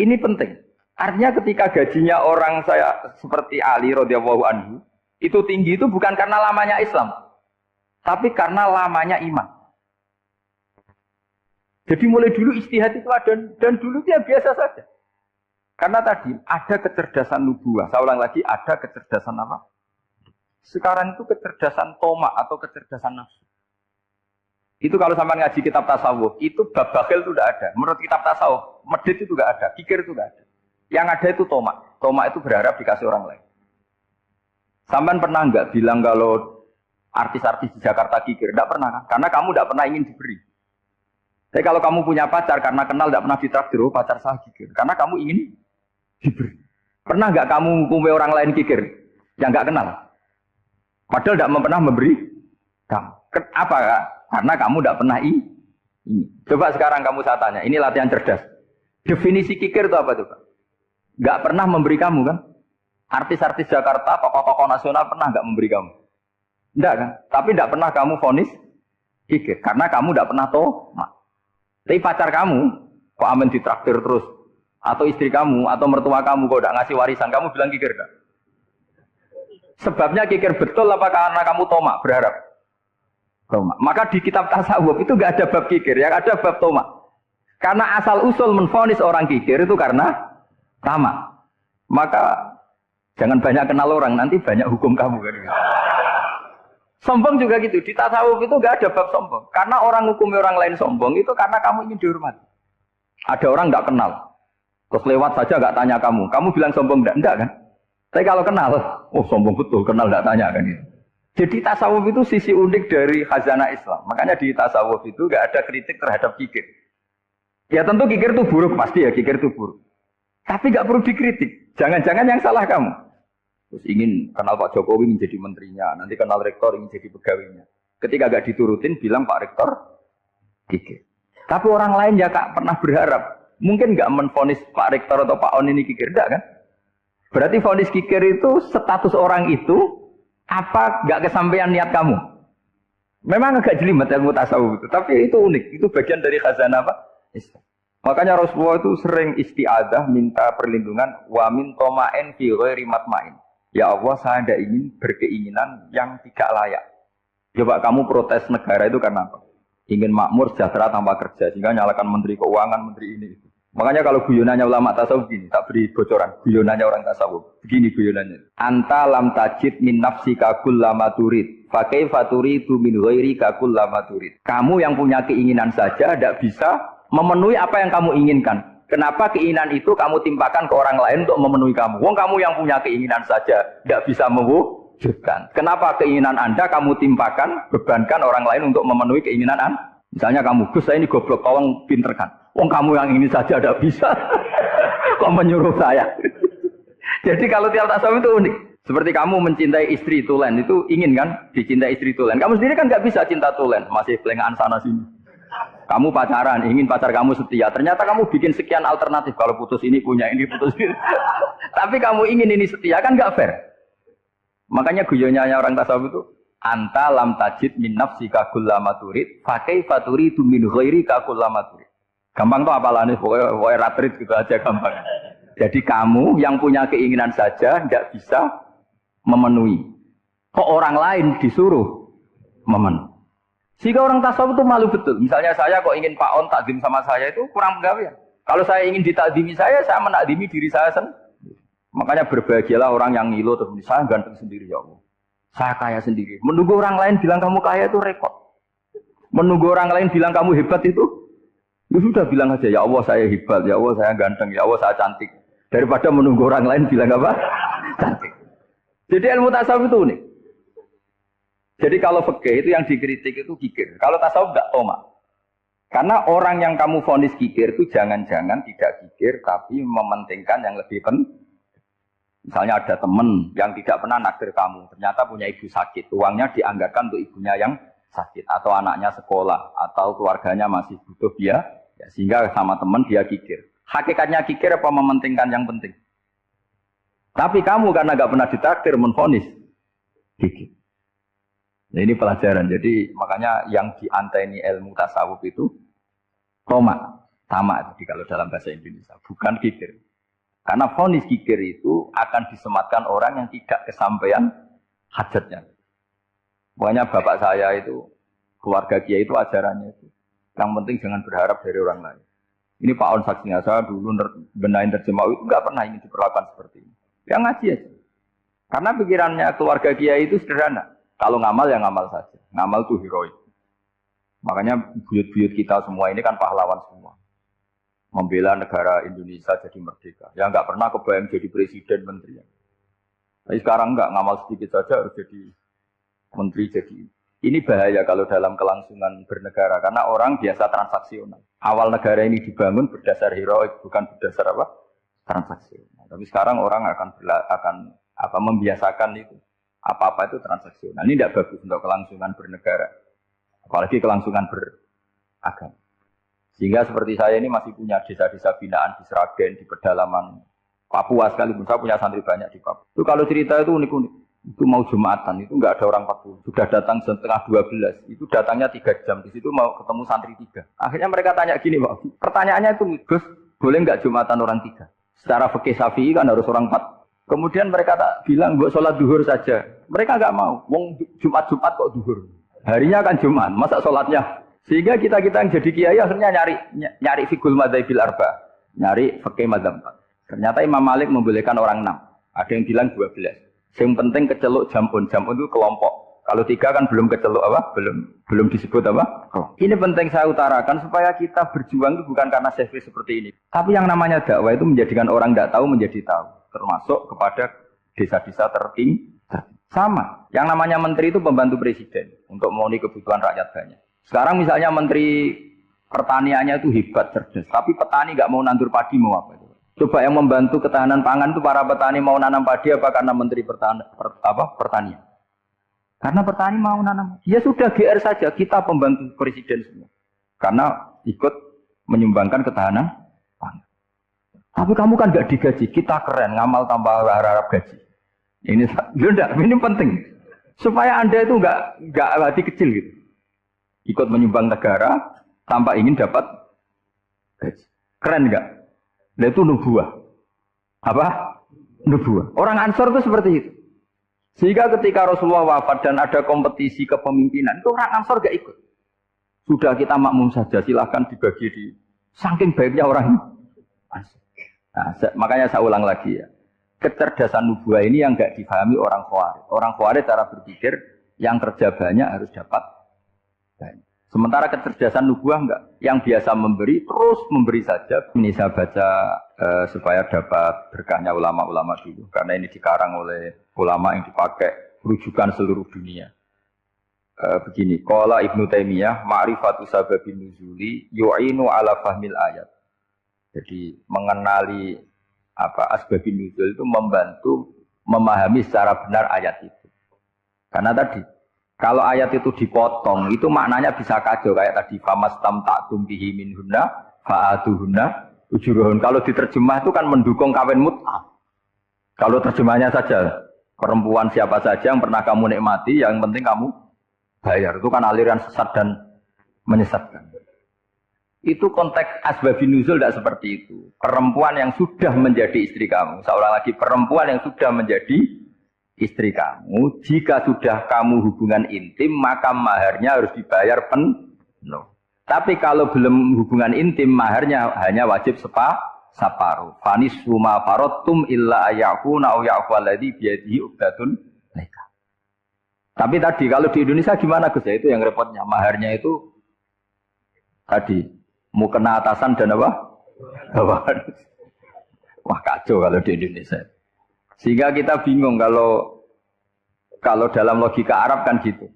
Ini penting. Artinya ketika gajinya orang saya seperti Ali radhiyallahu anhu itu tinggi itu bukan karena lamanya Islam, tapi karena lamanya iman. Jadi mulai dulu ijtihad itu ada dan dulu dia biasa saja. Karena tadi ada kecerdasan nubuah. Saya ulang lagi, ada kecerdasan apa? Sekarang itu kecerdasan tomak atau kecerdasan nafsu. Itu kalau sampai ngaji kitab tasawuf, itu bab bakhil itu tidak ada. Menurut kitab tasawuf, medit itu tidak ada, kikir itu tidak ada. Yang ada itu tomak. Tomak itu berharap dikasih orang lain. Sampai pernah enggak bilang kalau artis-artis di Jakarta kikir? Tidak pernah kan? Karena kamu tidak pernah ingin diberi. Tapi kalau kamu punya pacar karena kenal tidak pernah ditraktir, oh pacar saya kikir. Karena kamu ingin diberi. Pernah enggak kamu ngumpai orang lain kikir yang enggak kenal? Padahal tidak pernah memberi kamu. Apa kak? Karena kamu tidak pernah ini. Coba sekarang kamu saya tanya, ini latihan cerdas. Definisi kikir itu apa coba? Enggak pernah memberi kamu kan? Artis-artis Jakarta, tokoh-tokoh nasional pernah enggak memberi kamu? Enggak kan? Tapi tidak pernah kamu vonis kikir. Karena kamu tidak pernah tomak. Tapi pacar kamu, kok aman ditraktir terus. Atau istri kamu, atau mertua kamu, kok tidak ngasih warisan, kamu bilang kikir kan? Sebabnya kikir betul apa karena kamu tomak, berharap? Tomak. Maka di kitab tasawuf itu nggak ada bab kikir, yang ada bab tomak. Karena asal usul menvonis orang kikir itu karena tamak. Maka jangan banyak kenal orang, nanti banyak hukum kamu kan. Sombong juga gitu, di tasawuf itu nggak ada bab sombong. Karena orang hukumi orang lain sombong itu karena kamu ingin dihormati. Ada orang nggak kenal, terus lewat saja nggak tanya kamu bilang sombong enggak kan? Tapi kalau kenal, oh sombong betul, kenal nggak tanya kan itu. Jadi tasawuf itu sisi unik dari khazanah Islam. Makanya di tasawuf itu nggak ada kritik terhadap kikir. Ya tentu kikir itu buruk, pasti ya kikir itu buruk. Tapi nggak perlu dikritik. Jangan-jangan yang salah kamu. Terus ingin kenal Pak Jokowi ingin jadi menterinya, nanti kenal rektor ingin jadi pegawainya. Ketika gak diturutin bilang Pak Rektor kikir. Tapi orang lain ya Kak pernah berharap, mungkin gak menvonis Pak Rektor atau Pak On ini kikir, enggak kan? Berarti vonis kikir itu status orang itu apa gak kesampaian niat kamu? Memang agak jelimet ilmu tasawuf itu, tapi itu unik, itu bagian dari khazanah apa? Islam. Makanya Rasulullah itu sering isti'adah minta perlindungan wa min toma'in fi ghairi matma'in. Ya Allah, saya tidak ingin berkeinginan yang tidak layak. Coba kamu protes negara itu karena apa? Ingin makmur, sejahtera tanpa kerja. Sehingga nyalakan menteri keuangan, menteri ini. Makanya kalau guyonannya ulama tasawuf gini, tak beri bocoran. Guyonannya orang tasawuf. Begini guyonannya. Anta lam tajid min nafsika kullama turid. Fakaifa turidu min ghairika kullama turid. Kamu yang punya keinginan saja tidak bisa memenuhi apa yang kamu inginkan. Kenapa keinginan itu kamu timpakan ke orang lain untuk memenuhi kamu? Wong kamu yang punya keinginan saja tidak bisa mewujudkan. Kenapa keinginan Anda kamu timpakan, bebankan orang lain untuk memenuhi keinginan Anda? Misalnya kamu, Gus saya ini goblok, tolong pinterkan. Wong kamu yang ini saja tidak bisa. Kok menyuruh saya? Jadi kalau tiap tasawuf itu unik. Seperti kamu mencintai istri tulen, itu ingin kan dicintai istri tulen. Kamu sendiri kan nggak bisa cinta tulen, masih pelengahan sana sini. Kamu pacaran, ingin pacar kamu setia. Ternyata kamu bikin sekian alternatif. Kalau putus ini punya ini, putus ini. Tapi kamu ingin ini setia, kan gak fair. Makanya guyonnya orang tasawuf itu, anta lam tajid min nafsika kullama turid, fakaifa turidu min ghairika kullama turid. Gampang tuh apalane, pokoknya ratrit gitu aja gampang. Jadi kamu yang punya keinginan saja tidak bisa memenuhi. Kok orang lain disuruh memenuhi. Sehingga orang tasawuf itu malu betul. Misalnya saya kok ingin Pak On takdim sama saya itu kurang penggawean. Kalau saya ingin ditakdimi saya menakdimi diri saya sendiri. Makanya berbahagialah orang yang ngilu terus saya ganteng sendiri ya Allah. Saya kaya sendiri. Menunggu orang lain bilang kamu kaya itu repot. Menunggu orang lain bilang kamu hebat itu, ya sudah bilang aja ya Allah saya hebat, ya Allah saya ganteng, ya Allah saya cantik. Daripada menunggu orang lain bilang apa? Cantik. Jadi ilmu tasawuf itu unik. Jadi kalau fikih itu yang dikritik itu kikir. Kalau tasawuf enggak tomak. Karena orang yang kamu vonis kikir itu jangan-jangan tidak kikir tapi mementingkan yang lebih penting. Misalnya ada teman yang tidak pernah naksir kamu, ternyata punya ibu sakit, uangnya dianggarkan untuk ibunya yang sakit atau anaknya sekolah atau keluarganya masih butuh dia, ya, sehingga sama teman dia kikir. Hakikatnya kikir apa mementingkan yang penting? Tapi kamu karena nggak pernah ditakdir menvonis kikir. Nah, ini pelajaran. Jadi makanya yang dianteni ilmu tasawuf itu tomak, tamak. Jadi kalau dalam bahasa Indonesia bukan kikir. Karena vonis kikir itu akan disematkan orang yang tidak kesampaian hajatnya. Pokoknya bapak saya itu keluarga kiai itu ajarannya itu. Yang penting jangan berharap dari orang lain. Ini Pak On saksinya, saya dulu benahin terjemah itu nggak pernah ingin diperlakukan seperti ini. Yang ngaji aja. Karena pikirannya keluarga kiai itu sederhana. Kalau ngamal ya ngamal saja. Ngamal itu heroik. Makanya buyut-buyut kita semua ini kan pahlawan semua. Membela negara Indonesia jadi merdeka. Ya nggak pernah kebayang jadi presiden menteri. Tapi sekarang nggak ngamal sedikit saja harus jadi menteri jadi. Ini bahaya kalau dalam kelangsungan bernegara. Karena orang biasa transaksional. Awal negara ini dibangun berdasar heroik. Bukan berdasar apa? Transaksional. Tapi sekarang orang akan membiasakan itu. Apa-apa itu transaksional. Ini tidak bagus untuk kelangsungan bernegara. Apalagi kelangsungan beragama. Sehingga seperti saya ini masih punya desa-desa binaan di Sragen, di pedalaman Papua sekalipun. Saya punya santri banyak di Papua. Itu kalau cerita itu unik-unik. Itu mau Jumatan, itu nggak ada orang 40. Sudah datang setengah 12. Itu datangnya 3 jam. Di situ mau ketemu santri 3. Akhirnya mereka tanya gini, Pak. Pertanyaannya itu, Gus, boleh nggak Jumatan orang 3? Secara fikih Syafi'i kan harus orang 4. Kemudian mereka tak bilang, buat sholat duhur saja. Mereka nggak mau. Wong Jumat-Jumat kok duhur. Harinya kan Jumat, masa sholatnya? Sehingga kita-kita yang jadi kiai akhirnya nyari fikul madzhabil arba. Nyari fikih madzhab 4. Ternyata Imam Malik membolehkan orang 6. Ada yang bilang 12. Yang penting keceluk jamun itu kelompok. Kalau 3 kan belum keceluk apa? Belum disebut apa? Oh. Ini penting saya utarakan supaya kita berjuang itu bukan karena selfie seperti ini. Tapi yang namanya dakwah itu menjadikan orang tidak tahu menjadi tahu. Termasuk kepada desa-desa tertinggi. Sama. Yang namanya menteri itu pembantu presiden untuk memenuhi kebutuhan rakyat banyak. Sekarang misalnya menteri pertaniannya itu hebat, cerdas. Tapi petani nggak mau nandur padi mau apa? Coba yang membantu ketahanan pangan itu para petani mau nanam padi apa karena menteri pertanian? Karena petani mau nanam. Ya sudah GR saja, kita pembantu presiden semua. Karena ikut menyumbangkan ketahanan pangan. Tapi kamu kan nggak digaji, kita keren, ngamal tambah harap gaji. Ini penting. Supaya Anda itu nggak hati kecil gitu. Ikut menyumbang negara tanpa ingin dapat gaji. Keren nggak? Nah itu nubuah. Apa? Nubuah. Orang Ansor itu seperti itu. Sehingga ketika Rasulullah wafat dan ada kompetisi kepemimpinan, itu orang Ansor gak ikut. Sudah kita makmum saja, silahkan dibagi di... Saking baiknya orang Ansor. Nah, makanya saya ulang lagi ya. Kecerdasan nubuah ini yang gak difahami orang Khawarij. Orang Khawarij cara berpikir, yang kerja banyak harus dapat banyak. Sementara kecerdasan nubuah enggak, yang biasa memberi terus memberi saja. Ini saya baca supaya dapat berkahnya ulama-ulama dulu, karena ini dikarang oleh ulama yang dipakai rujukan seluruh dunia. Begini, qala Ibnu Taimiyah, ma'rifatu sababin nuzuli yu'inu ala fahmil ayat. Jadi mengenali asbabin nuzul itu membantu memahami secara benar ayat itu. Karena tadi kalau ayat itu dipotong, itu maknanya bisa kacau. Kayak tadi, famastam ta'tum bihi minhunna, fa'atuhunna, ujuruhun. Kalau diterjemah itu kan mendukung kawin mut'ah. Kalau terjemahnya saja, perempuan siapa saja yang pernah kamu nikmati, yang penting kamu bayar. Itu kan aliran sesat dan menyesatkan. Itu konteks asbabun nuzul tidak seperti itu. Perempuan yang sudah menjadi istri kamu. Seorang lagi, perempuan yang sudah menjadi istri kamu, jika sudah kamu hubungan intim, maka maharnya harus dibayar penuh. Tapi kalau belum hubungan intim, maharnya hanya wajib separuh. Fanis suma farotum illa ayakuna au ya'fualladhi biyadihi uqdatun nikah. Tapi tadi kalau di Indonesia gimana Gus? Itu yang repotnya. Maharnya itu tadi mau kena atasan dan apa? Wah kacau kalau di Indonesia. Sehingga kita bingung kalau dalam logika Arab kan gitu.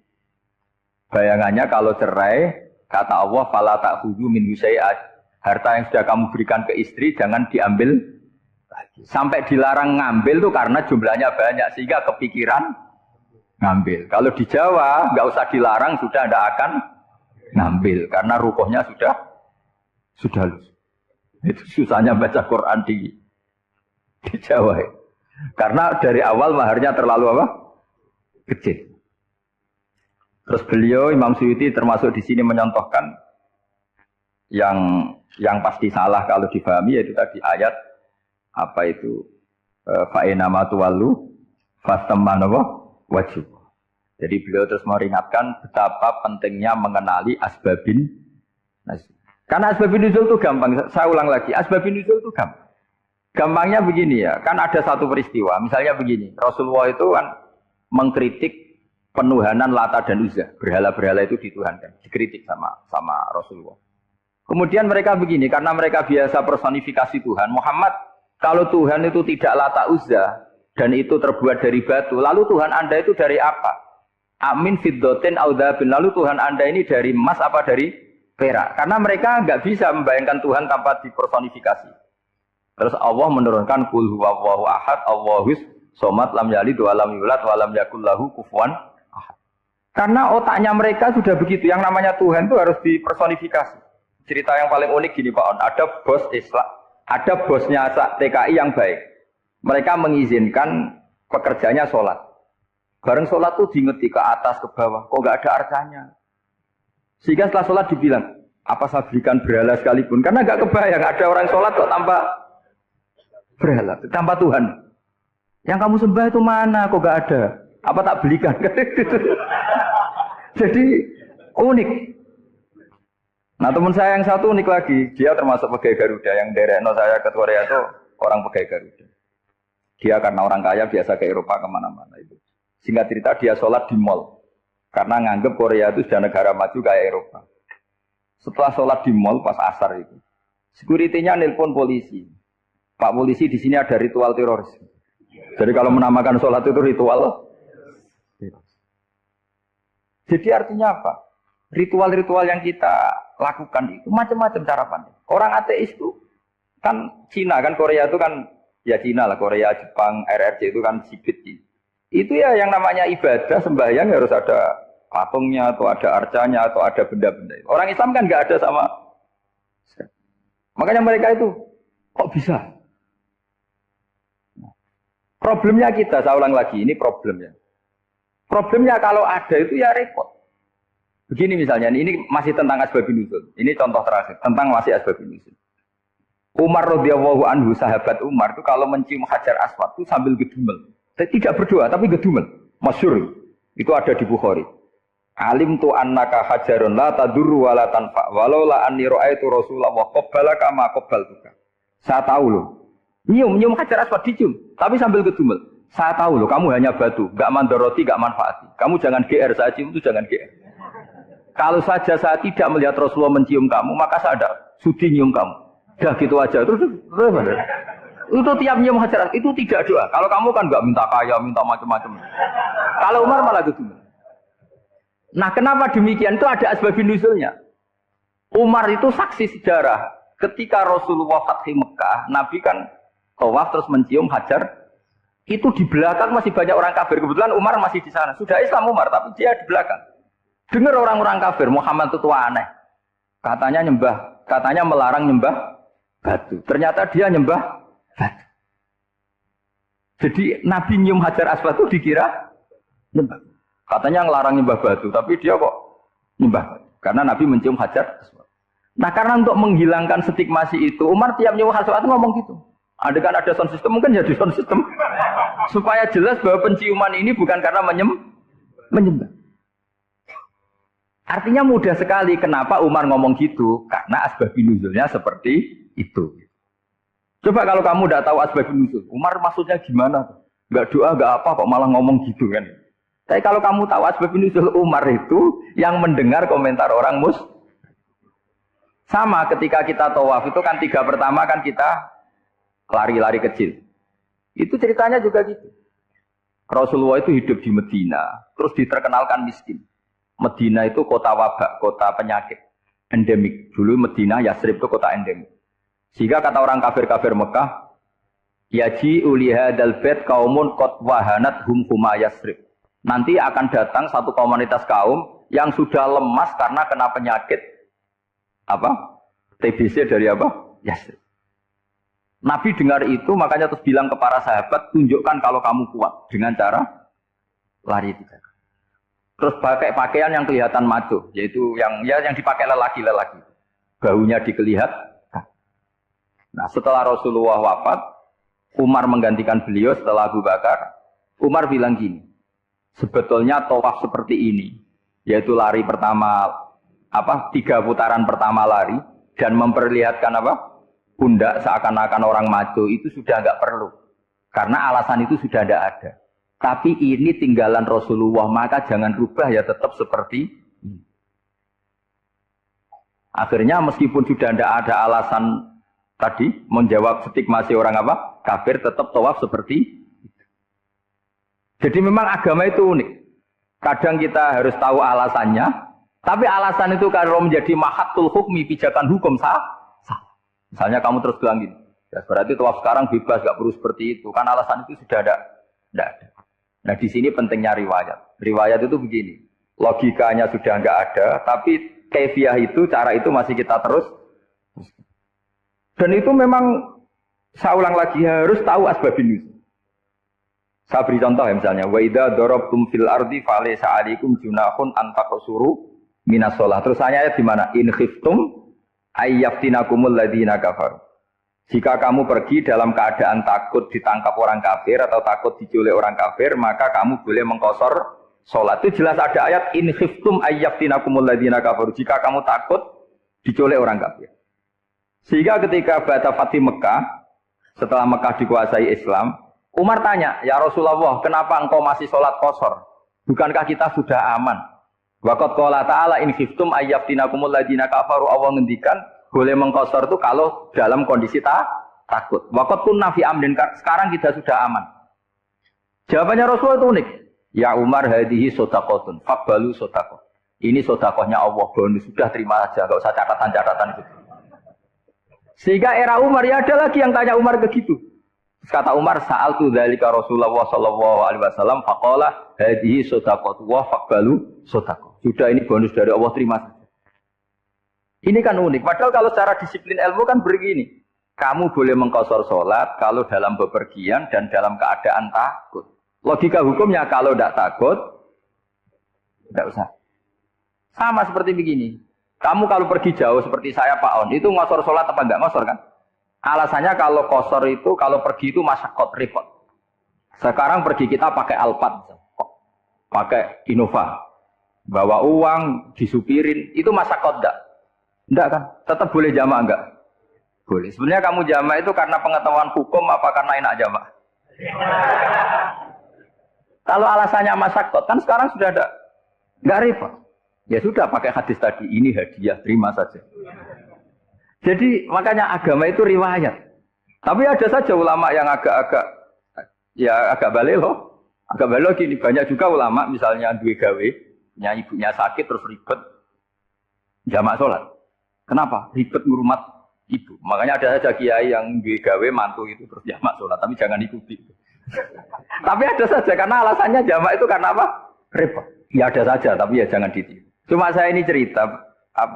Bayangannya kalau cerai, kata Allah, fala ta'khudhu min syai'at. Harta yang sudah kamu berikan ke istri jangan diambil lagi. Sampai dilarang ngambil tuh karena jumlahnya banyak sehingga kepikiran ngambil. Kalau di Jawa nggak usah dilarang sudah tidak akan ngambil karena rukuhnya sudah lulus. Itu susahnya baca Quran di Jawa. Karena dari awal maharnya terlalu apa? Kecil. Terus beliau Imam Suyuti termasuk di sini menyontohkan yang pasti salah kalau difahami yaitu tadi ayat apa itu fa'inama tuwallu fastamanawa wajib. Jadi beliau terus meringatkan betapa pentingnya mengenali asbabin nuzul. Karena asbabin nuzul itu gampang. Saya ulang lagi, asbabin nuzul itu gampang. Gampangnya begini ya, kan ada satu peristiwa, misalnya begini, Rasulullah itu kan mengkritik penuhanan Lata dan Uzza, berhala-berhala itu dituhankan, dikritik sama Rasulullah. Kemudian mereka begini, karena mereka biasa personifikasi Tuhan, Muhammad, kalau Tuhan itu tidak Lata Uzza, dan itu terbuat dari batu, lalu Tuhan Anda itu dari apa? Amin fiddotin audabin, lalu Tuhan Anda ini dari emas apa dari perak? Karena mereka nggak bisa membayangkan Tuhan tanpa dipersonifikasi. Terus Allah menurunkan qul huwallahu ahad, Allahus somad, lam yalid wa lam yulad wa lam yakul lahu kufuwan ahad. Karena otaknya mereka sudah begitu, yang namanya Tuhan itu harus dipersonifikasi. Cerita yang paling unik gini Pak On, ada bos Islam, ada bosnya TKI yang baik. Mereka mengizinkan pekerjanya sholat. Bareng sholat tuh diingeti ke atas, ke bawah. Kok nggak ada arcanya? Sehingga setelah sholat dibilang, apa saya berikan berhala sekalipun? Karena nggak kebayang ada orang sholat kok tanpa berhala, tanpa Tuhan. Yang kamu sembah itu mana? Kok nggak ada? Apa tak belikan? Jadi unik. Nah teman saya yang satu unik lagi. Dia termasuk pegawai Garuda. Yang derekno saya ke Korea itu orang pegawai Garuda. Dia karena orang kaya biasa ke Eropa kemana-mana itu. Singkat cerita dia sholat di mall. Karena nganggep Korea itu sudah negara maju kayak Eropa. Setelah sholat di mall pas asar itu, security-nya nelpon polisi. Pak polisi di sini ada ritual teroris. Jadi kalau menamakan sholat itu ritual. Jadi artinya apa? Ritual-ritual yang kita lakukan itu macam-macam cara pandang. Orang ateis itu kan Cina kan Korea itu kan ya Cina lah, Korea, Jepang, RRC itu kan sipit. Itu ya yang namanya ibadah sembahyang harus ada patungnya atau ada arcanya atau ada benda-benda itu. Orang Islam kan nggak ada sama. Makanya mereka itu kok bisa? Problemnya kita, saya ulang lagi, ini problemnya. Problemnya kalau ada itu ya repot. Begini misalnya, ini masih tentang asbabun nuzul. Ini contoh terakhir tentang masih asbabun nuzul. Umar radhiyallahu anhu, sahabat Umar itu kalau mencium hajar aswad itu sambil gedumel. Tidak berdoa tapi gedumel. Masyhur. Itu ada di Bukhari. Alim tu annaka hajarun la tadurru wa la tanfa walau la anni ra'aitu Rasulullah wa qabbalaka ma qabbaltuka. Saya tahu loh. Nyium hajar aswad dicium tapi sambil gedumel. Saya tahu loh kamu hanya batu, enggak mandoroti, enggak manfaati. Kamu jangan GR, saya cium itu jangan GR. Kalau saja saya tidak melihat Rasulullah mencium kamu, maka saya ada sudi nyium kamu. Dah gitu aja. Terus itu tiap nyium hajar itu tidak doa. Kalau kamu kan enggak minta kaya, minta macam-macam. Kalau Umar malah gitu. Nah, kenapa demikian? Itu ada asbabun nuzulnya. Umar itu saksi sejarah. Ketika Rasulullah Fathi Mekah, Nabi kan tawaf terus mencium hajar. Itu di belakang masih banyak orang kafir. Kebetulan Umar masih di sana. Sudah Islam Umar, tapi dia di belakang. Dengar orang-orang kafir, Muhammad itu tua aneh. Katanya melarang nyembah batu. Ternyata dia nyembah batu. Jadi Nabi nyium hajar aswad itu dikira nyembah. Katanya ngelarang nyembah batu, tapi dia kok nyembah batu. Karena Nabi mencium hajar aswad. Nah karena untuk menghilangkan stigmasi itu, Umar tiap nyium hajar aswad itu ngomong gitu. Ada kan ada sound system, mungkin jadi sound system. Supaya jelas bahwa penciuman ini bukan karena menyembah. Artinya mudah sekali kenapa Umar ngomong gitu. Karena asbabun nuzulnya seperti itu. Coba kalau kamu tidak tahu asbabun nuzul, Umar maksudnya gimana? Gak doa, gak apa, kok malah ngomong gitu kan. Tapi kalau kamu tahu asbabun nuzul Umar itu yang mendengar komentar orang sama ketika kita tawaf itu kan 3 pertama kan kita lari-lari kecil. Itu ceritanya juga gitu. Rasulullah itu hidup di Medina, terus diterkenalkan miskin. Medina itu kota wabak, kota penyakit, endemik. Dulu Medina, Yasrib itu kota endemik. Sehingga kata orang kafir-kafir Mekah, yaji uliha dalbet kaumun kot wahanat huma Yasrib. Nanti akan datang satu komunitas kaum yang sudah lemas karena kena penyakit TBC dari Yasrib. Nabi dengar itu, makanya terus bilang ke para sahabat, tunjukkan kalau kamu kuat dengan cara lari 3 kali. Terus pakai pakaian yang kelihatan maco, yaitu yang dipakai lelaki-lelaki. Bahunya dikelihatan. Nah, setelah Rasulullah wafat, Umar menggantikan beliau setelah Abu Bakar. Umar bilang gini, sebetulnya tawaf seperti ini, yaitu lari pertama 3 putaran pertama lari dan memperlihatkan pundak seakan-akan orang maco itu sudah enggak perlu. Karena alasan itu sudah tidak ada. Tapi ini tinggalan Rasulullah, maka jangan rubah ya tetap seperti ini. Akhirnya meskipun sudah tidak ada alasan tadi menjawab stigmasi orang kafir, tetap tawaf seperti itu. Jadi memang agama itu unik. Kadang kita harus tahu alasannya, tapi alasan itu kalau menjadi mahatul hukmi, pijakan hukum sah. Misalnya kamu terus bilang gini, ya berarti tawaf sekarang bebas, gak perlu seperti itu. Kan alasan itu sudah tidak ada. Nah di sini pentingnya riwayat. Riwayat itu begini, logikanya sudah nggak ada, tapi kaifiah itu, cara itu masih kita terus. Dan itu memang, saya ulang lagi, harus tahu asbabun nuzul. Saya beri contoh ya misalnya, wa idza darabtum fil ardi falaysa 'alaikum junahun an taqsuru minas shalah. Terus ayat di mana? In khiftum ayyaftinakumul ladzina kafaru. Jika kamu pergi dalam keadaan takut ditangkap orang kafir atau takut diculik orang kafir, maka kamu boleh mengqasar salat. Itu jelas ada ayat in khiftum ayyaftinakumul ladzina kafaru. Jika kamu takut diculik orang kafir. Sehingga ketika Ba'da Fathi Mekah, setelah Mekah dikuasai Islam, Umar tanya, ya Rasulullah, kenapa engkau masih sholat qasar? Bukankah kita sudah aman? Waqad qala ta'ala in khiftum ayyaftinakumul ladzina kafaru. Allah ngendikan boleh mengqasar itu kalau dalam kondisi takut. Waqad kunna fi amrin, sekarang kita sudah aman. Jawabannya Rasulullah itu unik. Ya Umar, hadhihi shadaqatun faqbalu shadaqah. Ini sedekahnya Allah, bonus sudah terima saja, enggak usah catatan-catatan gitu. Sehingga era Umar ya ada lagi yang tanya Umar begitu. Kata Umar, sa'altu dzalika Rasulullah sallallahu alaihi wasallam faqala hadhihi shadaqatu wa faqbalu shadaqah. Sudah ini bonus dari Allah, terima saja. Ini kan unik. Padahal kalau secara disiplin ilmu kan begini. Kamu boleh mengqasar salat kalau dalam bepergian dan dalam keadaan takut. Logika hukumnya kalau tidak takut tidak usah. Sama seperti begini. Kamu kalau pergi jauh seperti saya Pak On, itu ngosor salat apa enggak ngosor kan? Alasannya kalau kosor itu, kalau pergi itu masyakot, repot. Sekarang pergi kita pakai Alphard, pakai Innova, bawa uang, disupirin, itu masyakot enggak? Enggak kan? Tetap boleh jamaah enggak? Boleh. Sebenarnya kamu jamaah itu karena pengetahuan hukum apa karena enak jamaah? Kalau alasannya masyakot, kan sekarang sudah ada, enggak repot. Ya sudah pakai hadis tadi, ini hadiah, terima saja. Jadi makanya agama itu riwayat. Tapi ada saja ulama yang agak balelo. Agak balelo gini, banyak juga ulama misalnya duwe gawe, punya ibunya sakit terus ribet jamak sholat. Kenapa? Ribet ngurmat ibu. Makanya ada saja kiai yang duwe gawe mantu itu terus jamak sholat, tapi jangan ikuti. Tapi ada saja karena alasannya jamak itu karena apa? Repot. Ya ada saja, tapi ya jangan ditiru. Cuma saya ini cerita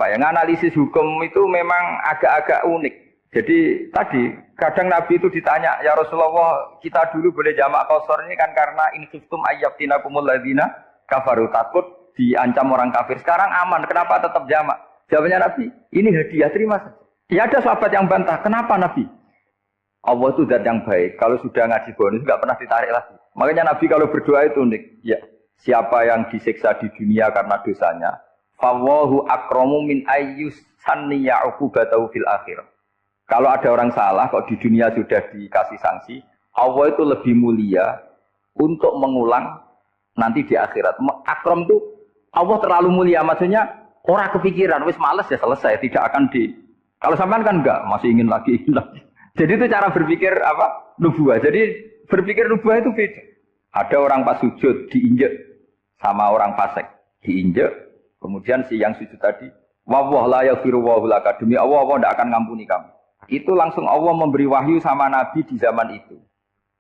yang analisis hukum itu memang agak-agak unik. Jadi tadi kadang Nabi itu ditanya, ya Rasulullah kita dulu boleh jamak qasar ini kan karena in khiftum ayyaftinakumul ladzina kafaru, takut diancam orang kafir. Sekarang aman, kenapa tetap jamak? Jawabannya Nabi, ini hadiah, terima saja. Ya ada sahabat yang bantah, kenapa Nabi? Allah itu zat yang baik, kalau sudah ngaji bonus nggak pernah ditarik lagi. Makanya Nabi kalau berdoa itu unik. Ya, siapa yang disiksa di dunia karena dosanya, fawahu akramu min ayyus sanniya uqubatahu fil akhir. Kalau ada orang salah kok di dunia sudah dikasih sanksi, Allah itu lebih mulia untuk mengulang nanti di akhirat. Akram itu Allah terlalu mulia, maksudnya orang kepikiran wis males ya selesai, tidak akan kalau sampean kan enggak, masih ingin lagi. Jadi itu cara berpikir nubuah. Jadi berpikir nubuah itu beda. Ada orang pas sujud diinjek sama orang fasik, diinjek. Kemudian si yang sujud tadi, wawah la yaghfiru wa laka, demi Allah tidak akan ngampuni kamu. Itu langsung Allah memberi wahyu sama Nabi di zaman itu.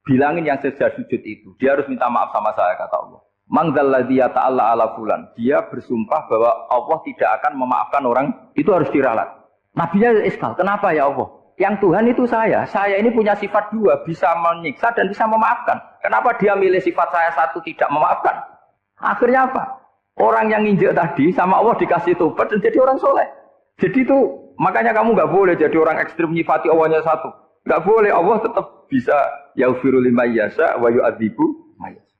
Bilangin yang sedang sujud itu, dia harus minta maaf sama saya, kata Allah. Mangzal ladzi yata'alla ala fulan. Dia bersumpah bahwa Allah tidak akan memaafkan orang, itu harus diralat. Nabinya iskal, kenapa ya Allah? Yang Tuhan itu saya ini punya sifat dua, bisa menyiksa dan bisa memaafkan. Kenapa dia milih sifat saya satu tidak memaafkan? Akhirnya apa? Orang yang nginjek tadi sama Allah dikasih tobat dan jadi orang soleh. Jadi itu makanya kamu nggak boleh jadi orang ekstrim nyifati Allahnya satu. Nggak boleh, Allah tetap bisa yaghfiru liman yasha wa yu'adzibu may yasha.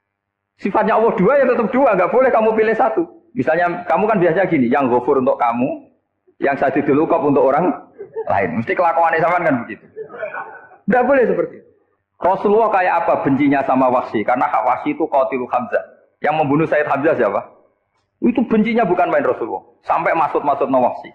Sifatnya Allah dua ya tetap dua, nggak boleh kamu pilih satu. Misalnya kamu kan biasanya gini, yang ghafur untuk kamu, yang sadidul uqab untuk orang lain. Mesti kelakuannya sama kan begitu. Nggak boleh seperti itu. Rasulullah kayak apa bencinya sama Wahsy? Karena Wahsy itu qatilul Hamzah. Yang membunuh Sayyid Hamzah siapa? Itu bencinya bukan main Rasulullah. Sampai maksud-maksud Wahsy.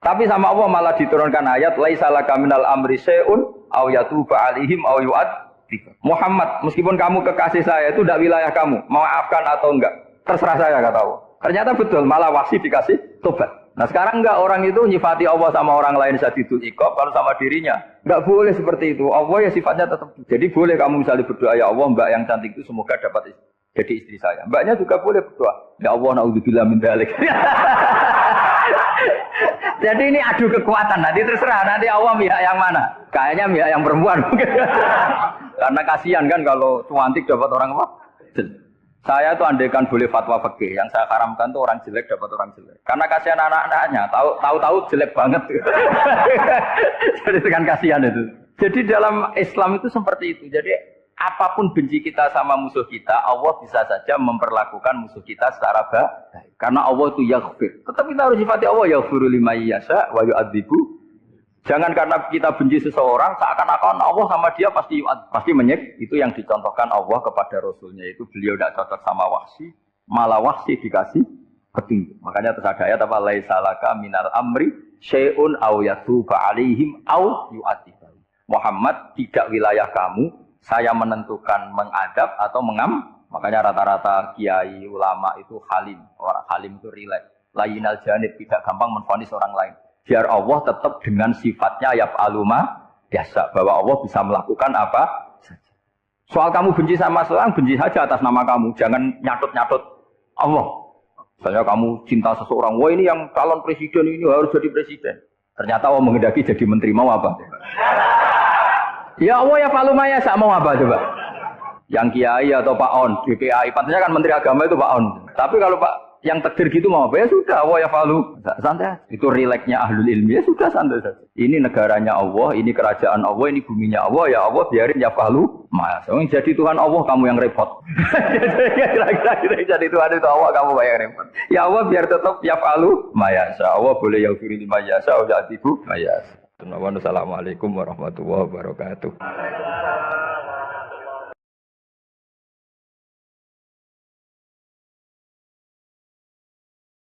Tapi sama Allah malah diturunkan ayat laisa laka minal amri syai'un aw yatuba alaihim aw yu'adzib. Muhammad, meskipun kamu kekasih saya itu tidak wilayah kamu, maafkan atau enggak, terserah saya, kata Allah. Ternyata betul, malah Wahsy dikasih tobat. Nah sekarang enggak, orang itu nyifati Allah sama orang lain sadidul iqab, kalau sama dirinya enggak boleh seperti itu. Allah ya sifatnya tetap. Jadi boleh kamu misalnya berdoa, ya Allah mbak yang cantik itu semoga dapat jadi istri saya. Mbaknya juga boleh berdoa, ya Allah naudzubillah min dzalik. Jadi ini adu kekuatan, nanti terserah, nanti awam pihak yang mana? Kayaknya pihak yang perempuan. Karena kasihan kan kalau cuantik dapat orang apa? Saya tuh andaikan boleh fatwa fikih, yang saya haramkan tuh orang jelek dapat orang jelek. Karena kasihan anak-anaknya, tahu-tahu jelek banget. Jadi dengan kasihan itu. Jadi dalam Islam itu seperti itu. Jadi apapun benci kita sama musuh kita, Allah bisa saja memperlakukan musuh kita secara baik. Karena Allah itu yaghfir. Tetap kita harus sifati Allah yaghfiru liman yasha wa yu'adzibu. Jangan karena kita benci seseorang seakan-akan Allah sama dia pasti menyek. Itu yang dicontohkan Allah kepada Rasulnya, itu beliau tidak cocok sama Wahsy, malah Wahsy dikasih petunjuk. Makanya terus ada ayat apa laisa laka minal amri syai'un aw yatuba alaihim aw yu'adzib. Muhammad, tidak wilayah kamu, saya menentukan mengadab atau mengam. Makanya rata-rata kiai ulama itu halim. Orang halim itu rileks. Lainal janib, tidak gampang menvonis orang lain. Biar Allah tetap dengan sifatnya yaf'alu ma yasha, bahwa Allah bisa melakukan apa saja. Soal kamu benci sama seorang, benci saja atas nama kamu. Jangan nyatut-nyatut Allah. Misalnya kamu cinta seseorang, wah ini yang calon presiden ini harus jadi presiden. Ternyata Allah menghendaki jadi menteri, mau apa? Ya Allah ya Pak Lumaya, saya mau apa coba? Yang kiai atau Pak On, DPAI, pantasnya kan menteri agama itu Pak On. Tapi kalau Pak yang takdir gitu mau apa? Ya sudah, Allah ya Falu. Santai. Itu rileksnya ahlul ilmi, ya sudah santai saja. Ini negaranya Allah, ini kerajaan Allah, ini buminya Allah, ya Allah biarin ya Falu. Mas, jadi Tuhan Allah kamu yang repot. Kira-kira jadi Tuhan itu Allah kamu yang repot. Ya Allah biar tetap ya Falu. Mayasa Allah boleh ya firi lima yasa, ya atibu mayasa. Assalamualaikum warahmatullahi wabarakatuh.